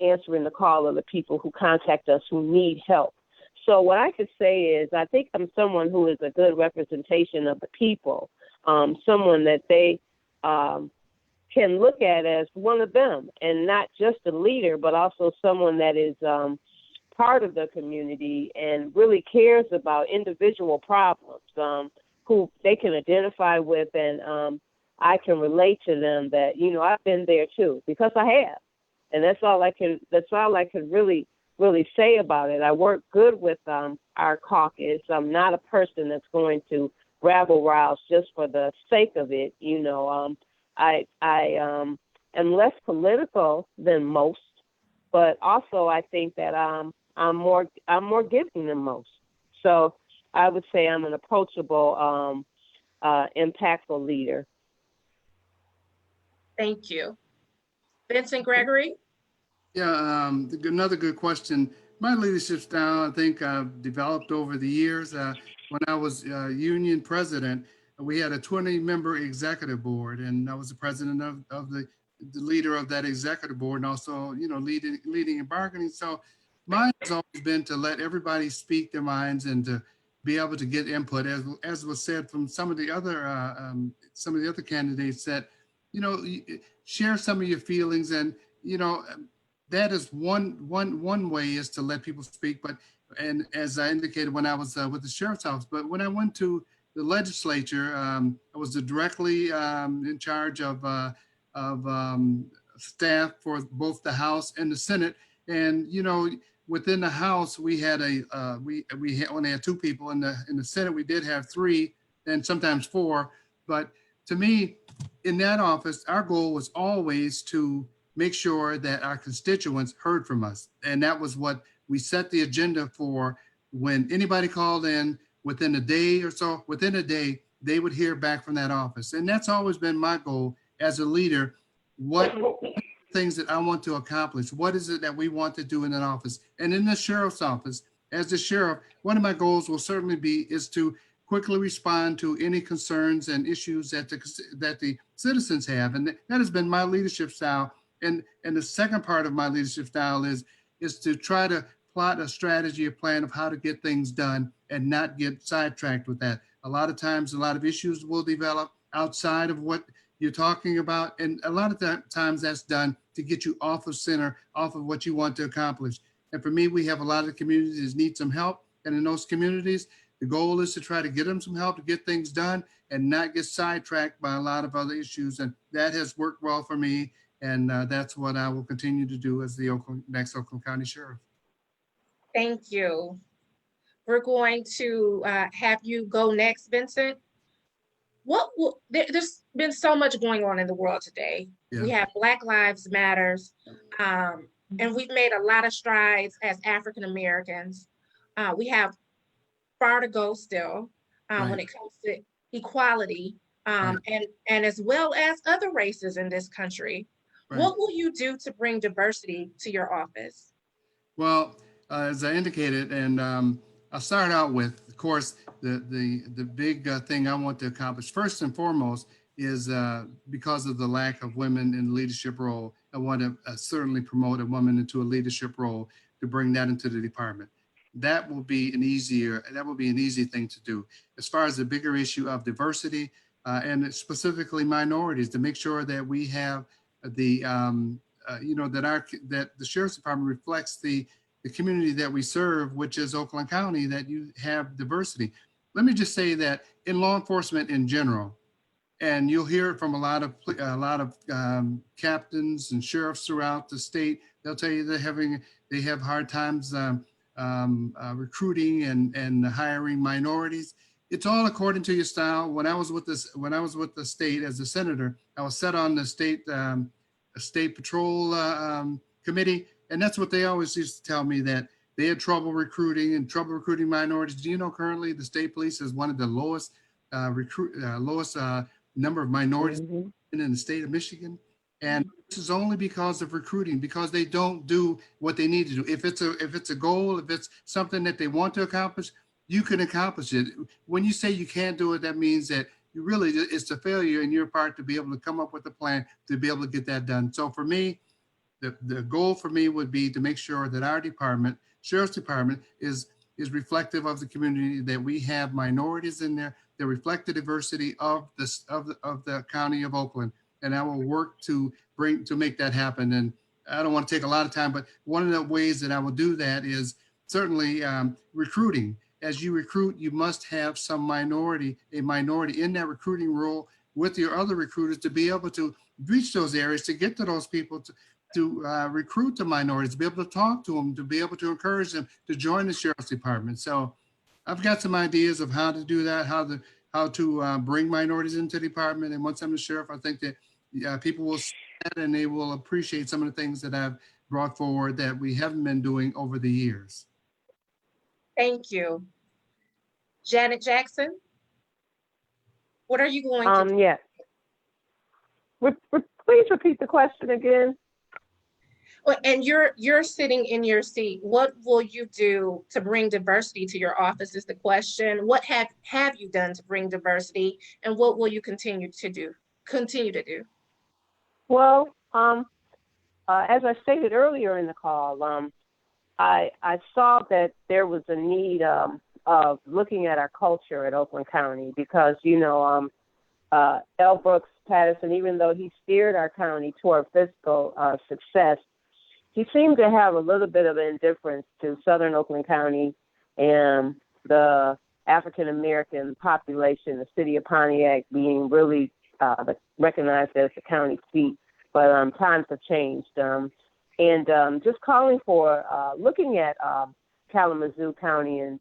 answering the call of the people who contact us who need help. So what I could say is I think I'm someone who is a good representation of the people, someone that they can look at as one of them and not just a leader, but also someone that is part of the community and really cares about individual problems, who they can identify with, and I can relate to them that, I've been there too, because I have. And that's all I can really say about it. I work good with our caucus. I'm not a person that's going to rabble rouse just for the sake of it. I am less political than most, but also I think that I'm more giving than most. So I would say I'm an approachable, impactful leader. Thank you. Vincent Gregory? Yeah, another good question. My leadership style, I think I've developed over the years. When I was union president, we had a 20-member executive board, and I was the president of the leader of that executive board, and also, leading and bargaining. So mine has always been to let everybody speak their minds and to be able to get input, as was said from some of the other candidates, that share some of your feelings, and that is one way is to let people speak. But and as I indicated when I was with the sheriff's office, but when I went to the legislature, I was directly in charge of staff for both the House and the Senate. And within the House, we had we only had 2 people. In the Senate, we did have 3, and sometimes 4. But to me, in that office, our goal was always to make sure that our constituents heard from us. And that was what we set the agenda for. When anybody called in, within a day or so, within a day, they would hear back from that office. And that's always been my goal as a leader. What things that I want to accomplish? What is it that we want to do in an office? And in the sheriff's office, as the sheriff, one of my goals will certainly be is to quickly respond to any concerns and issues that the citizens have. And that has been my leadership style. And the second part of my leadership style is to try to plot a strategy, a plan of how to get things done and not get sidetracked with that. A lot of times, a lot of issues will develop outside of what you're talking about. And a lot of times that's done to get you off of center, off of what you want to accomplish. And for me, we have a lot of communities that need some help. And in those communities, the goal is to try to get them some help to get things done and not get sidetracked by a lot of other issues. And that has worked well for me. And that's what I will continue to do as the next Oakland County Sheriff. Thank you. We're going to have you go next, Vincent. There's been so much going on in the world today. Yeah. We have Black Lives Matters, and we've made a lot of strides as African Americans. We have far to go still when it comes to equality, and as well as other races in this country. Right. What will you do to bring diversity to your office? Well, as I indicated, and I'll start out with, of course, the big thing I want to accomplish first and foremost is because of the lack of women in the leadership role, I want to certainly promote a woman into a leadership role to bring that into the department. That will be an easy thing to do. As far as the bigger issue of diversity and specifically minorities, to make sure that we have the that the Sheriff's Department reflects the community that we serve, which is Oakland County, that you have diversity. Let me just say that in law enforcement in general, and you'll hear it from a lot of captains and sheriffs throughout the state, they'll tell you they have hard times recruiting and hiring minorities. It's all according to your style. When I was with the state as a senator, I was set on the state patrol committee, and that's what they always used to tell me, that they had trouble recruiting minorities. Do you know currently the state police is one of the lowest number of minorities in the state of Michigan? And this is only because of recruiting, because they don't do what they need to do. If it's a goal, if it's something that they want to accomplish, you can accomplish it. When you say you can't do it, that means that you really, it's a failure in your part to be able to come up with a plan to be able to get that done. So for me, the goal for me would be to make sure that our department, Sheriff's Department, is reflective of the community, that we have minorities in there, that reflect the diversity of the county of Oakland. And I will work to make that happen. And I don't want to take a lot of time, but one of the ways that I will do that is certainly recruiting. As you recruit, you must have a minority in that recruiting role with your other recruiters to be able to reach those areas, to get to those people, to recruit the minorities, to be able to talk to them, to be able to encourage them to join the Sheriff's Department. So I've got some ideas of how to do that, how to bring minorities into the department. And once I'm the sheriff, I think that people will see that and they will appreciate some of the things that I've brought forward that we haven't been doing over the years. Thank you. Janet Jackson, what are you going to do? Yes. Please repeat the question again. Well, and you're sitting in your seat. What will you do to bring diversity to your office is the question. What have you done to bring diversity, and what will you continue to do? Well, as I stated earlier in the call, I saw that there was a need of looking at our culture at Oakland County, because, L. Brooks Patterson, even though he steered our county toward fiscal success, he seemed to have a little bit of indifference to Southern Oakland County and the African American population, the city of Pontiac being really recognized as the county seat. But times have changed. And just calling for looking at Kalamazoo County and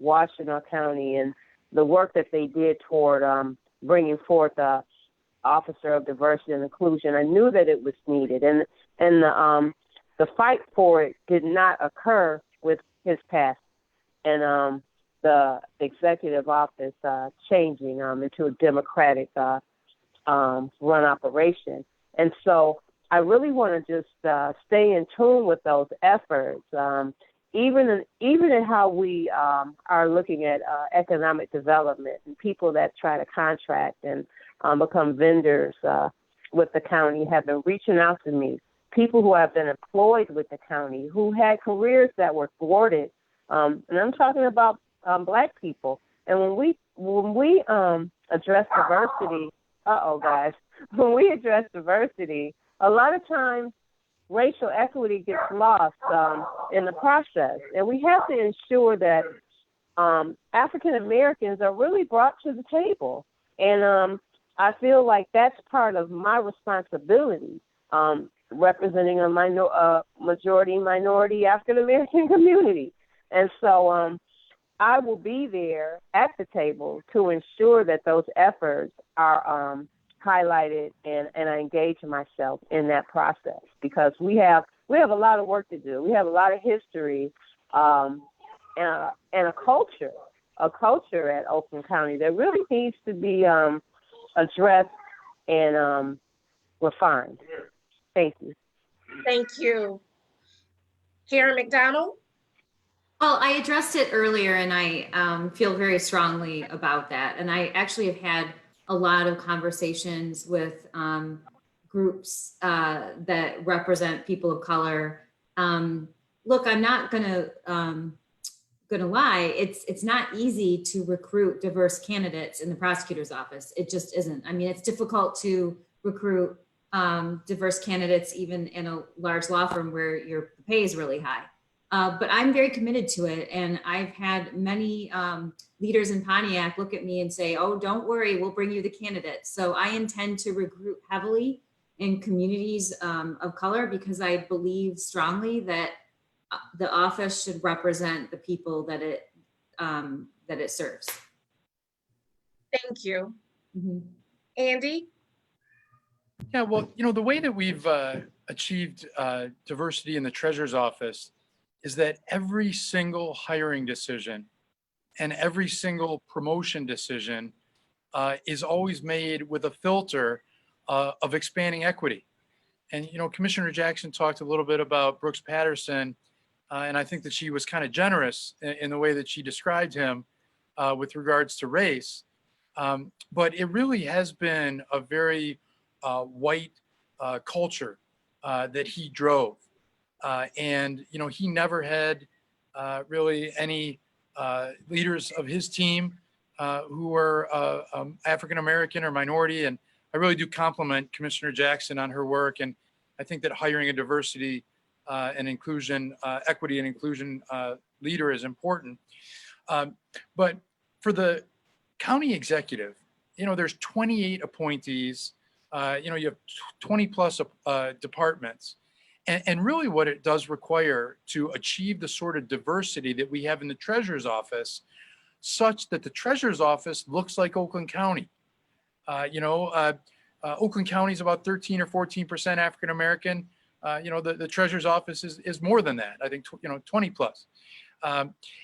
Washtenaw County and the work that they did toward bringing forth officer of diversity and inclusion. I knew that it was needed, and the fight for it did not occur with his passing, and the executive office changing into a Democratic run operation. And so I really want to just stay in tune with those efforts, even in how we are looking at economic development and people that try to contract and become vendors with the county have been reaching out to me. People who have been employed with the county, who had careers that were thwarted, and I'm talking about Black people. And when we address diversity, when we address diversity, a lot of times racial equity gets lost in the process, and we have to ensure that African Americans are really brought to the table. And I feel like that's part of my responsibility, representing a majority minority African American community. And so I will be there at the table to ensure that those efforts are highlighted, and I engage myself in that process, because we have a lot of work to do. We have a lot of history and a culture at Oakland County that really needs to be addressed and refined. Thank you. Thank you. Karen McDonald? Well, I addressed it earlier, and I feel very strongly about that. And I actually have had a lot of conversations with groups that represent people of color. Look, I'm not gonna lie. It's not easy to recruit diverse candidates in the prosecutor's office. It just isn't. I mean, it's difficult to recruit diverse candidates even in a large law firm where your pay is really high. But I'm very committed to it. And I've had many leaders in Pontiac look at me and say, oh, don't worry, we'll bring you the candidates. So I intend to recruit heavily in communities of color, because I believe strongly that the office should represent the people that it serves. Thank you. Mm-hmm. Andy? Yeah, well, the way that we've achieved diversity in the treasurer's office is that every single hiring decision and every single promotion decision is always made with a filter of expanding equity. And, Commissioner Jackson talked a little bit about Brooks Patterson, and I think that she was kind of generous in the way that she described him with regards to race. But it really has been a very white culture that he drove. And he never had really any leaders of his team who were African American or minority. And I really do compliment Commissioner Jackson on her work. And I think that hiring a diversity and inclusion, equity and inclusion leader is important. But for the county executive, there's 28 appointees. You have 20 plus departments. And really what it does require to achieve the sort of diversity that we have in the treasurer's office, such that the treasurer's office looks like Oakland County. Oakland County is about 13 or 14% African American. The treasurer's office is more than that. I think 20 plus.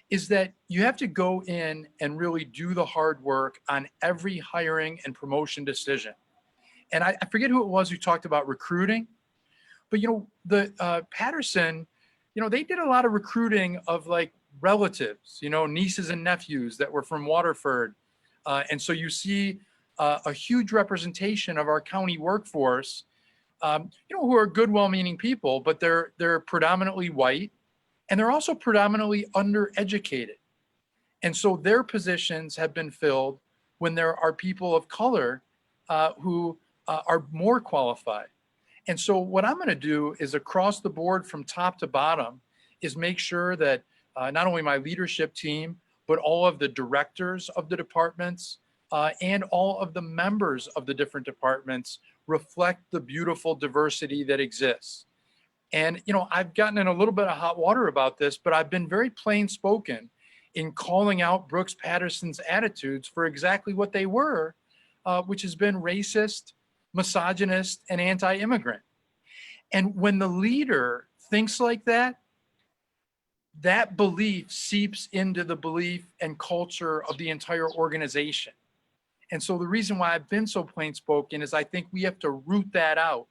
Is that you have to go in and really do the hard work on every hiring and promotion decision. And I forget who it was who talked about recruiting. But, the Patterson, they did a lot of recruiting of like relatives, nieces and nephews that were from Waterford. And so you see a huge representation of our county workforce, who are good, well-meaning people, but they're predominantly white, and they're also predominantly undereducated. And so their positions have been filled when there are people of color who are more qualified. And so what I'm going to do is across the board from top to bottom is make sure that not only my leadership team, but all of the directors of the departments and all of the members of the different departments reflect the beautiful diversity that exists. And, I've gotten in a little bit of hot water about this, but I've been very plain spoken in calling out Brooks Patterson's attitudes for exactly what they were, which has been racist, misogynist, and anti-immigrant. And when the leader thinks like that, that belief seeps into the belief and culture of the entire organization. And so the reason why I've been so plain spoken is I think we have to root that out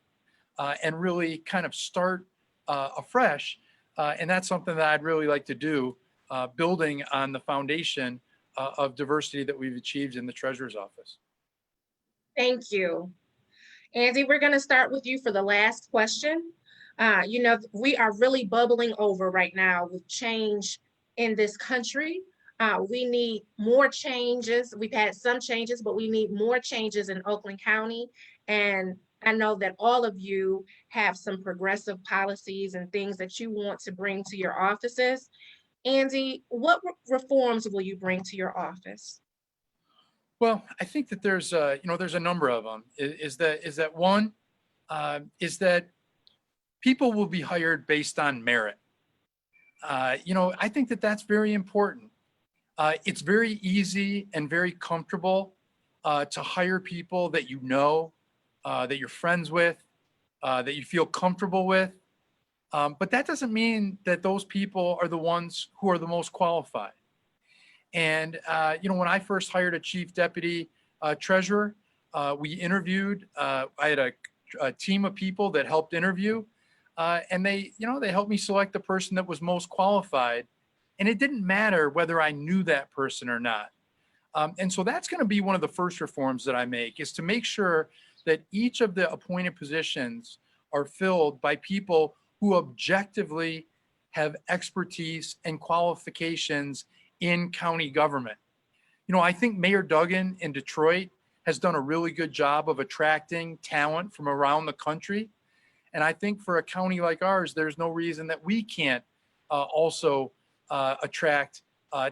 and really kind of start afresh. And that's something that I'd really like to do, building on the foundation of diversity that we've achieved in the Treasurer's Office. Thank you. Andy, we're going to start with you for the last question. You know, we are really bubbling over right now with change in this country. We need more changes. We've had some changes, but we need more changes in Oakland County. And I know that all of you have some progressive policies and things that you want to bring to your offices. Andy, what reforms will you bring to your office? Well, I think that there's there's a number of them. Is that one? Is that people will be hired based on merit. I think that that's very important. It's very easy and very comfortable to hire people that you know, that you're friends with, that you feel comfortable with. But that doesn't mean that those people are the ones who are the most qualified. And, when I first hired a chief deputy treasurer, we interviewed, I had a team of people that helped interview, and they helped me select the person that was most qualified. And it didn't matter whether I knew that person or not. And so that's going to be one of the first reforms that I make, is to make sure that each of the appointed positions are filled by people who objectively have expertise and qualifications in county government. I think Mayor Duggan in Detroit has done a really good job of attracting talent from around the country. And I think for a county like ours, there's no reason that we can't also attract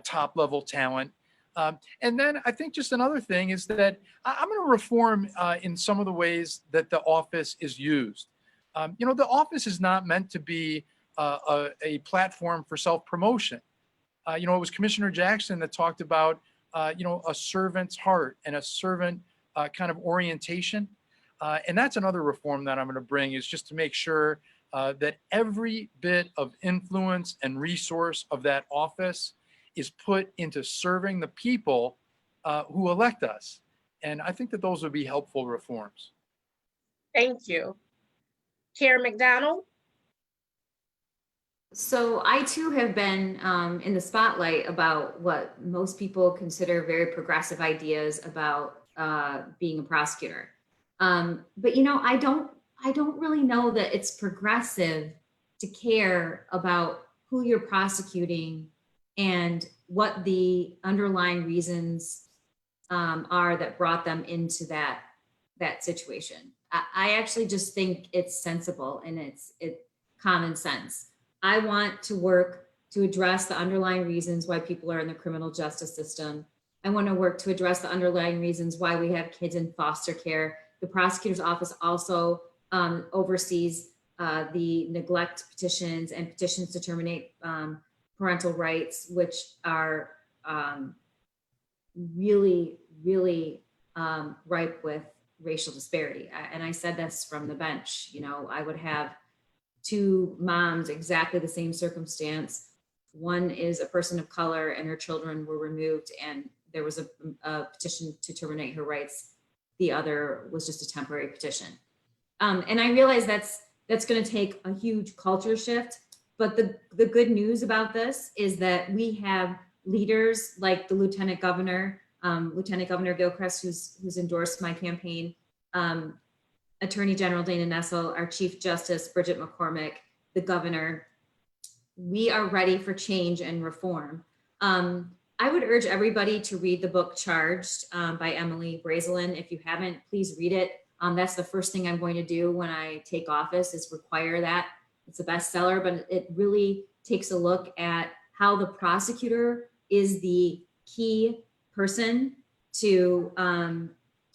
top level talent. And then I think just another thing is that I'm going to reform in some of the ways that the office is used. The office is not meant to be a platform for self-promotion. It was Commissioner Jackson that talked about, a servant's heart and a servant kind of orientation. And that's another reform that I'm going to bring, is just to make sure that every bit of influence and resource of that office is put into serving the people who elect us. And I think that those would be helpful reforms. Thank you. Karen McDonald? So I too have been in the spotlight about what most people consider very progressive ideas about being a prosecutor. But I don't really know that it's progressive to care about who you're prosecuting and what the underlying reasons are that brought them into that situation. I actually just think it's sensible and it's common sense. I want to work to address the underlying reasons why people are in the criminal justice system. I want to work to address the underlying reasons why we have kids in foster care. The prosecutor's office also oversees the neglect petitions and petitions to terminate parental rights, which are really, really ripe with racial disparity. And I said this from the bench. I would have two moms, exactly the same circumstance. One is a person of color and her children were removed and there was a petition to terminate her rights. The other was just a temporary petition. And I realize that's going to take a huge culture shift. But the good news about this is that we have leaders like the Lieutenant Governor Gilchrist, who's endorsed my campaign, Attorney General Dana Nessel, our Chief Justice Bridget McCormick, the governor. We are ready for change and reform. I would urge everybody to read the book Charged by Emily Brazelin. If you haven't, please read it. That's the first thing I'm going to do when I take office, is require that. It's a bestseller, but it really takes a look at how the prosecutor is the key person to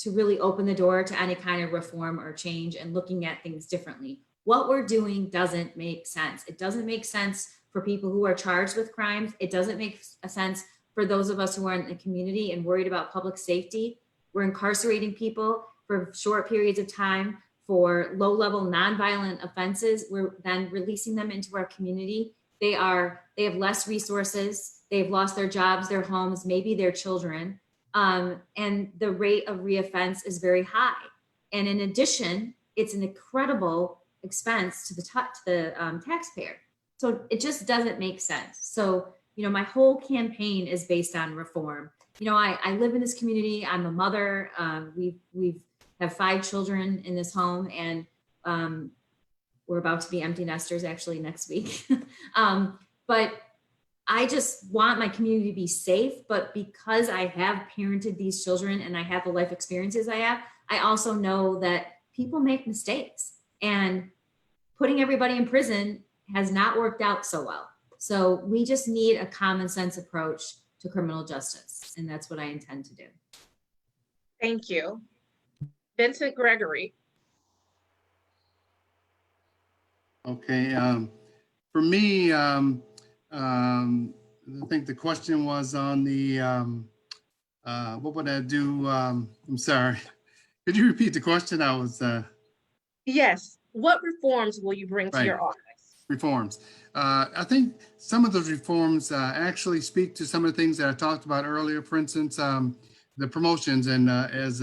really open the door to any kind of reform or change and looking at things differently. What we're doing doesn't make sense. It doesn't make sense for people who are charged with crimes. It doesn't make sense for those of us who are in the community and worried about public safety. We're incarcerating people for short periods of time for low-level nonviolent offenses. We're then releasing them into our community. They have less resources. They've lost their jobs, their homes, maybe their children. And the rate of reoffense is very high. And in addition, it's an incredible expense to the taxpayer. So it just doesn't make sense. So, my whole campaign is based on reform. I live in this community. I'm a mother. We have 5 children in this home, and we're about to be empty nesters actually next week. But I just want my community to be safe. But because I have parented these children and I have the life experiences I have, I also know that people make mistakes, and putting everybody in prison has not worked out so well. So we just need a common sense approach to criminal justice. And that's what I intend to do. Thank you. Vincent Gregory. Okay, for me, I think the question was on the, what would I do? I'm sorry. Could you repeat the question? I was. Yes. What reforms will you bring to your office? Reforms. I think some of those reforms actually speak to some of the things that I talked about earlier. For instance, the promotions, and as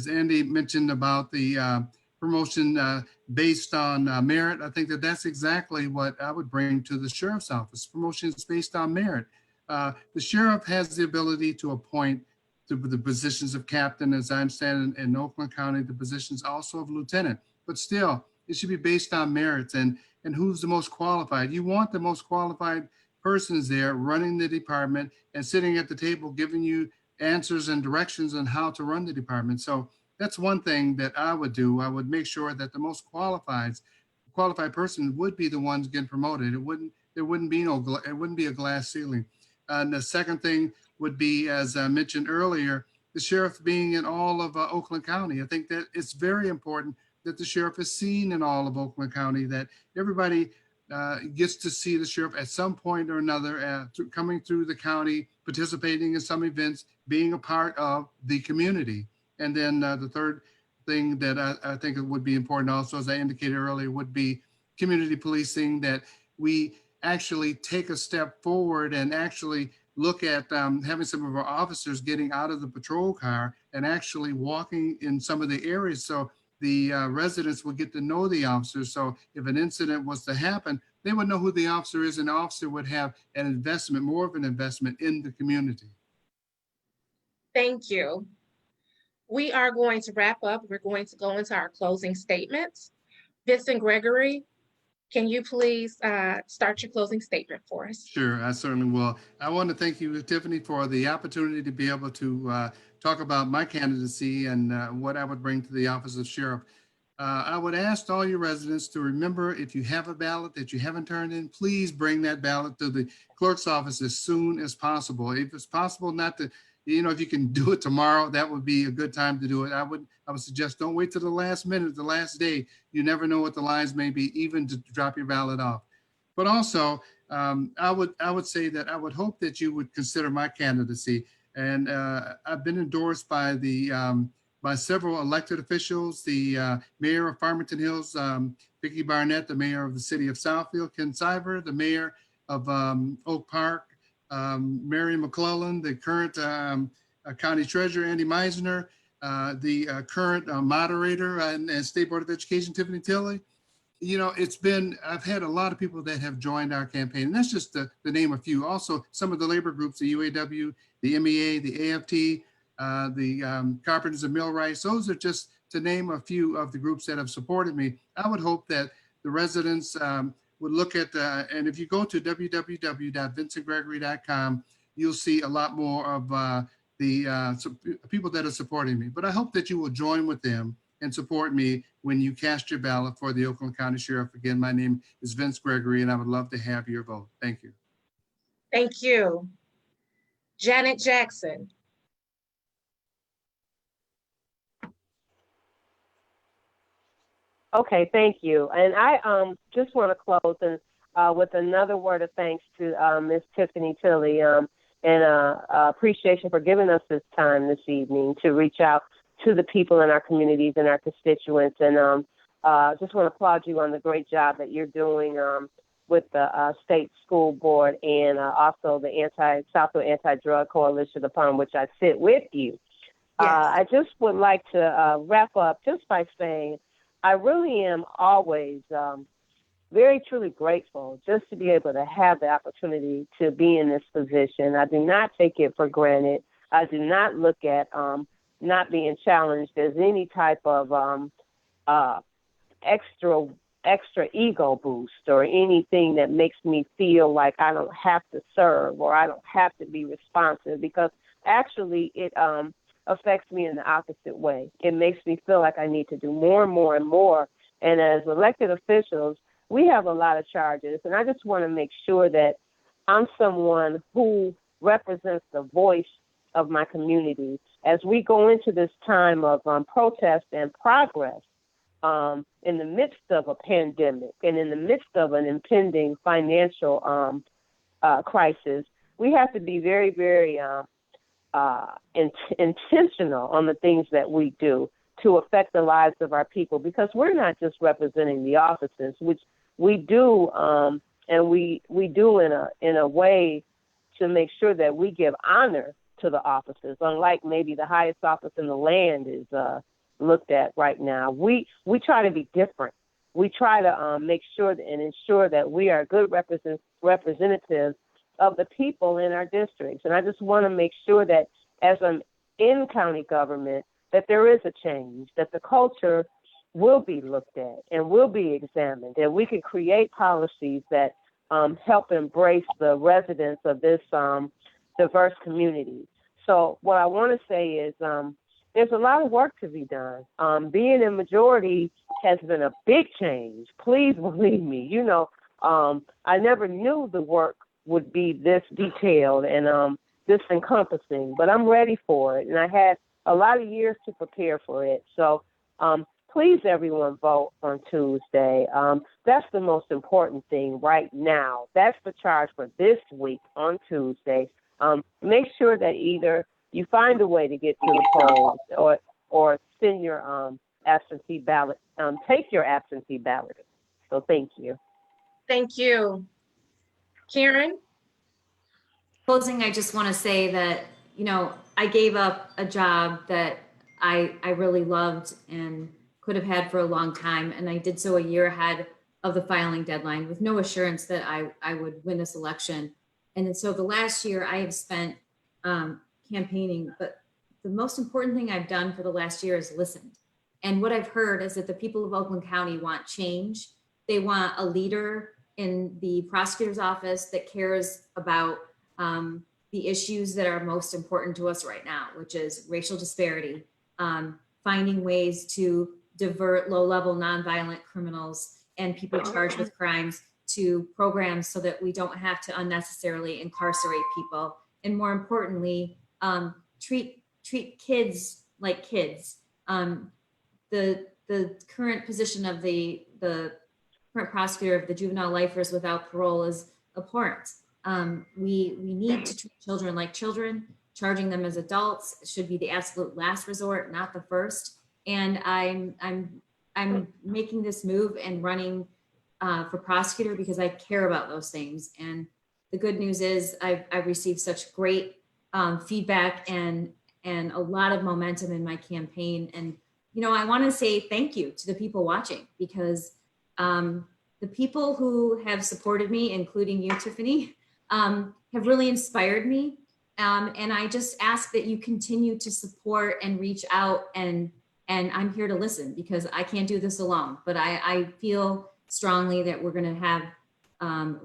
Andy mentioned about the promotion based on merit, I think that's exactly what I would bring to the sheriff's office. Promotions based on merit. The sheriff has the ability to appoint to the positions of captain, as I understand in Oakland County, the positions also of lieutenant. But still, it should be based on merits and who's the most qualified. You want the most qualified persons there running the department and sitting at the table giving you answers and directions on how to run the department. So that's one thing that I would do. I would make sure that the most qualified person would be the ones getting promoted. There wouldn't be a glass ceiling. And the second thing would be, as I mentioned earlier, the sheriff being in all of Oakland County. I think that it's very important that the sheriff is seen in all of Oakland County, that everybody gets to see the sheriff at some point or another, coming through the county, participating in some events, being a part of the community. And then the third thing that I think would be important also, as I indicated earlier, would be community policing, that we actually take a step forward and actually look at having some of our officers getting out of the patrol car and actually walking in some of the areas. So the residents will get to know the officers. So if an incident was to happen, they would know who the officer is, and the officer would have an investment, more of an investment in the community. Thank you. We are going to wrap up. We're going to go into our closing statements. Vincent Gregory, can you please start your closing statement for us? Sure, I certainly will. I want to thank you, Tiffany, for the opportunity to be able to talk about my candidacy and what I would bring to the office of sheriff. I would ask all your residents to remember, if you have a ballot that you haven't turned in, please bring that ballot to the clerk's office as soon as possible. If it's possible not to, if you can do it tomorrow, that would be a good time to do it. I would suggest don't wait till the last minute, the last day. You never know what the lines may be, even to drop your ballot off. But also, I would say that I would hope that you would consider my candidacy. And I've been endorsed by by several elected officials, the mayor of Farmington Hills, Vicki Barnett, the mayor of the city of Southfield, Ken Cyber, the mayor of Oak Park, Mary McClellan, the current county treasurer, Andy Meisner, the current moderator and State Board of Education, Tiffany Tilley. I've had a lot of people that have joined our campaign, and that's just to name a few. Also, some of the labor groups, the UAW, the MEA, the AFT, the Carpenters and Millwrights. Those are just to name a few of the groups that have supported me. I would hope that the residents would look at, and if you go to www.vincentgregory.com, you'll see a lot more of the people that are supporting me. But I hope that you will join with them and support me when you cast your ballot for the Oakland County Sheriff. Again, my name is Vince Gregory, and I would love to have your vote. Thank you. Thank you. Janet Jackson. Okay, thank you. And I just want to close with another word of thanks to Ms. Tiffany Tilley and appreciation for giving us this time this evening to reach out to the people in our communities and our constituents. And just want to applaud you on the great job that you're doing with the state school board and also the Southfield Anti-Drug Coalition, upon which I sit with you. Yes. I just would like to wrap up just by saying I really am always very truly grateful just to be able to have the opportunity to be in this position. I do not take it for granted. I do not look at not being challenged as any type of extra ego boost or anything that makes me feel like I don't have to serve or I don't have to be responsive, because actually it affects me in the opposite way. It makes me feel like I need to do more and more and more. And as elected officials, we have a lot of charges, and I just want to make sure that I'm someone who represents the voice of my community as we go into this time of protest and progress. In the midst of a pandemic and in the midst of an impending financial crisis, we have to be very, very intentional on the things that we do to affect the lives of our people, because we're not just representing the offices, which we do, and we do in a way to make sure that we give honor to the offices, unlike maybe the highest office in the land is looked at right now. We try to be different. We try to make sure and ensure that we are good representatives of the people in our districts. And I just want to make sure that as I'm in county government, that there is a change, that the culture will be looked at and will be examined, and we can create policies that help embrace the residents of this diverse community. So what I want to say is there's a lot of work to be done. Being in majority has been a big change. Please believe me. You know, I never knew the work would be this detailed and this encompassing, but I'm ready for it. And I had a lot of years to prepare for it. So please, everyone, vote on Tuesday. That's the most important thing right now. That's the charge for this week on Tuesday. Make sure that either you find a way to get to the polls or send your absentee ballot, take your absentee ballot. So thank you. Thank you. Karen? Closing, I just want to say that, you know, I gave up a job that I really loved and could have had for a long time. And I did so a year ahead of the filing deadline with no assurance that I would win this election. And so the last year I have spent campaigning, but the most important thing I've done for the last year is listened. And what I've heard is that the people of Oakland County want change. They want a leader in the prosecutor's office that cares about the issues that are most important to us right now, which is racial disparity, finding ways to divert low-level nonviolent criminals and people charged with crimes to programs so that we don't have to unnecessarily incarcerate people. And more importantly, treat kids like kids. The current position of the current prosecutor of the juvenile lifers without parole is abhorrent. We need to treat children like children. Charging them as adults should be the absolute last resort, not the first. And I'm making this move and running for prosecutor because I care about those things. And the good news is I've received such great feedback and a lot of momentum in my campaign. And, you know, I want to say thank you to the people watching, because the people who have supported me, including you, Tiffany, have really inspired me. And I just ask that you continue to support and reach out, and I'm here to listen because I can't do this alone. But I feel strongly that we're going to have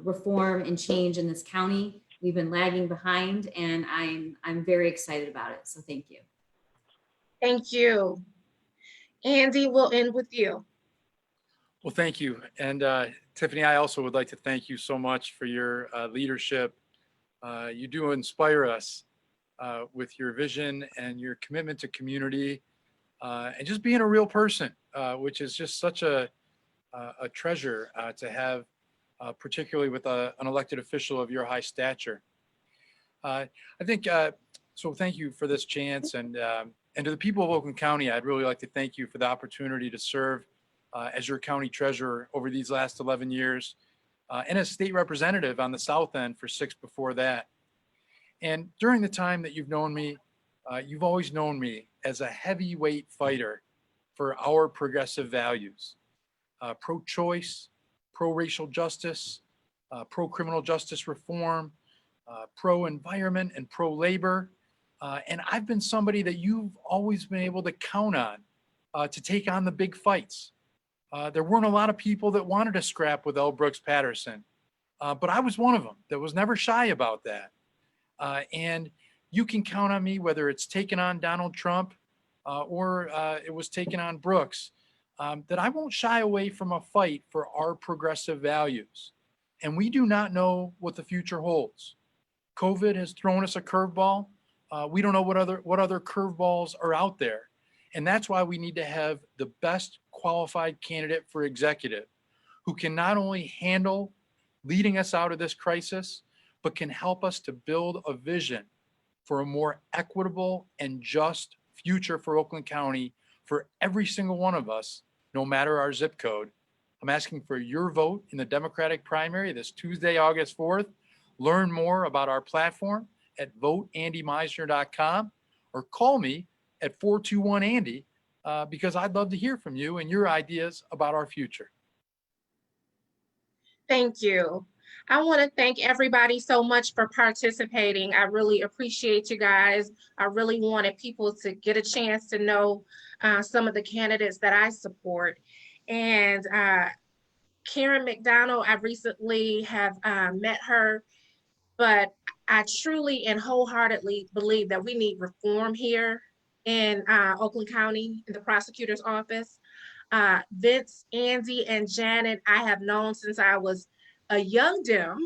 reform and change in this county. We've been lagging behind, and I'm very excited about it. So thank you. Thank you. Andy, we'll end with you. Well, thank you. And Tiffany, I also would like to thank you so much for your leadership. You do inspire us with your vision and your commitment to community and just being a real person, which is just such a treasure to have, particularly with an elected official of your high stature. I think, so thank you for this chance. And And to the people of Oakland County, I'd really like to thank you for the opportunity to serve as your county treasurer over these last 11 years and as state representative on the South End for 6 before that. And during the time that you've known me, you've always known me as a heavyweight fighter for our progressive values, pro-choice, pro-racial justice, pro-criminal justice reform, pro-environment and pro-labor. And I've been somebody that you've always been able to count on to take on the big fights. There weren't a lot of people that wanted to scrap with L. Brooks Patterson, but I was one of them that was never shy about that. And you can count on me, whether it's taking on Donald Trump or it was taking on Brooks, that I won't shy away from a fight for our progressive values. And we do not know what the future holds. COVID has thrown us a curveball. We don't know what other curveballs are out there. And that's why we need to have the best qualified candidate for executive who can not only handle leading us out of this crisis, but can help us to build a vision for a more equitable and just future for Oakland County for every single one of us, no matter our zip code. I'm asking for your vote in the Democratic primary this Tuesday, August 4th. Learn more about our platform at voteandymeisner.com or call me at 421-ANDY because I'd love to hear from you and your ideas about our future. Thank you. I want to thank everybody so much for participating. I really appreciate you guys. I really wanted people to get a chance to know some of the candidates that I support. And Karen McDonald, I recently have met her, but I truly and wholeheartedly believe that we need reform here in Oakland County, in the prosecutor's office. Vince, Andy, and Janet, I have known since I was a young Dem.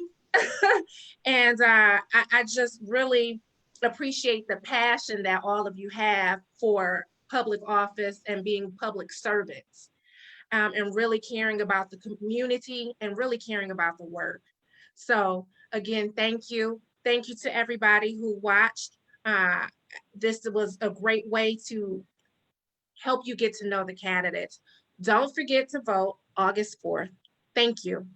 And I just really appreciate the passion that all of you have for public office and being public servants, and really caring about the community and really caring about the work. So again, thank you. Thank you to everybody who watched. This was a great way to help you get to know the candidates. Don't forget to vote August 4th. Thank you.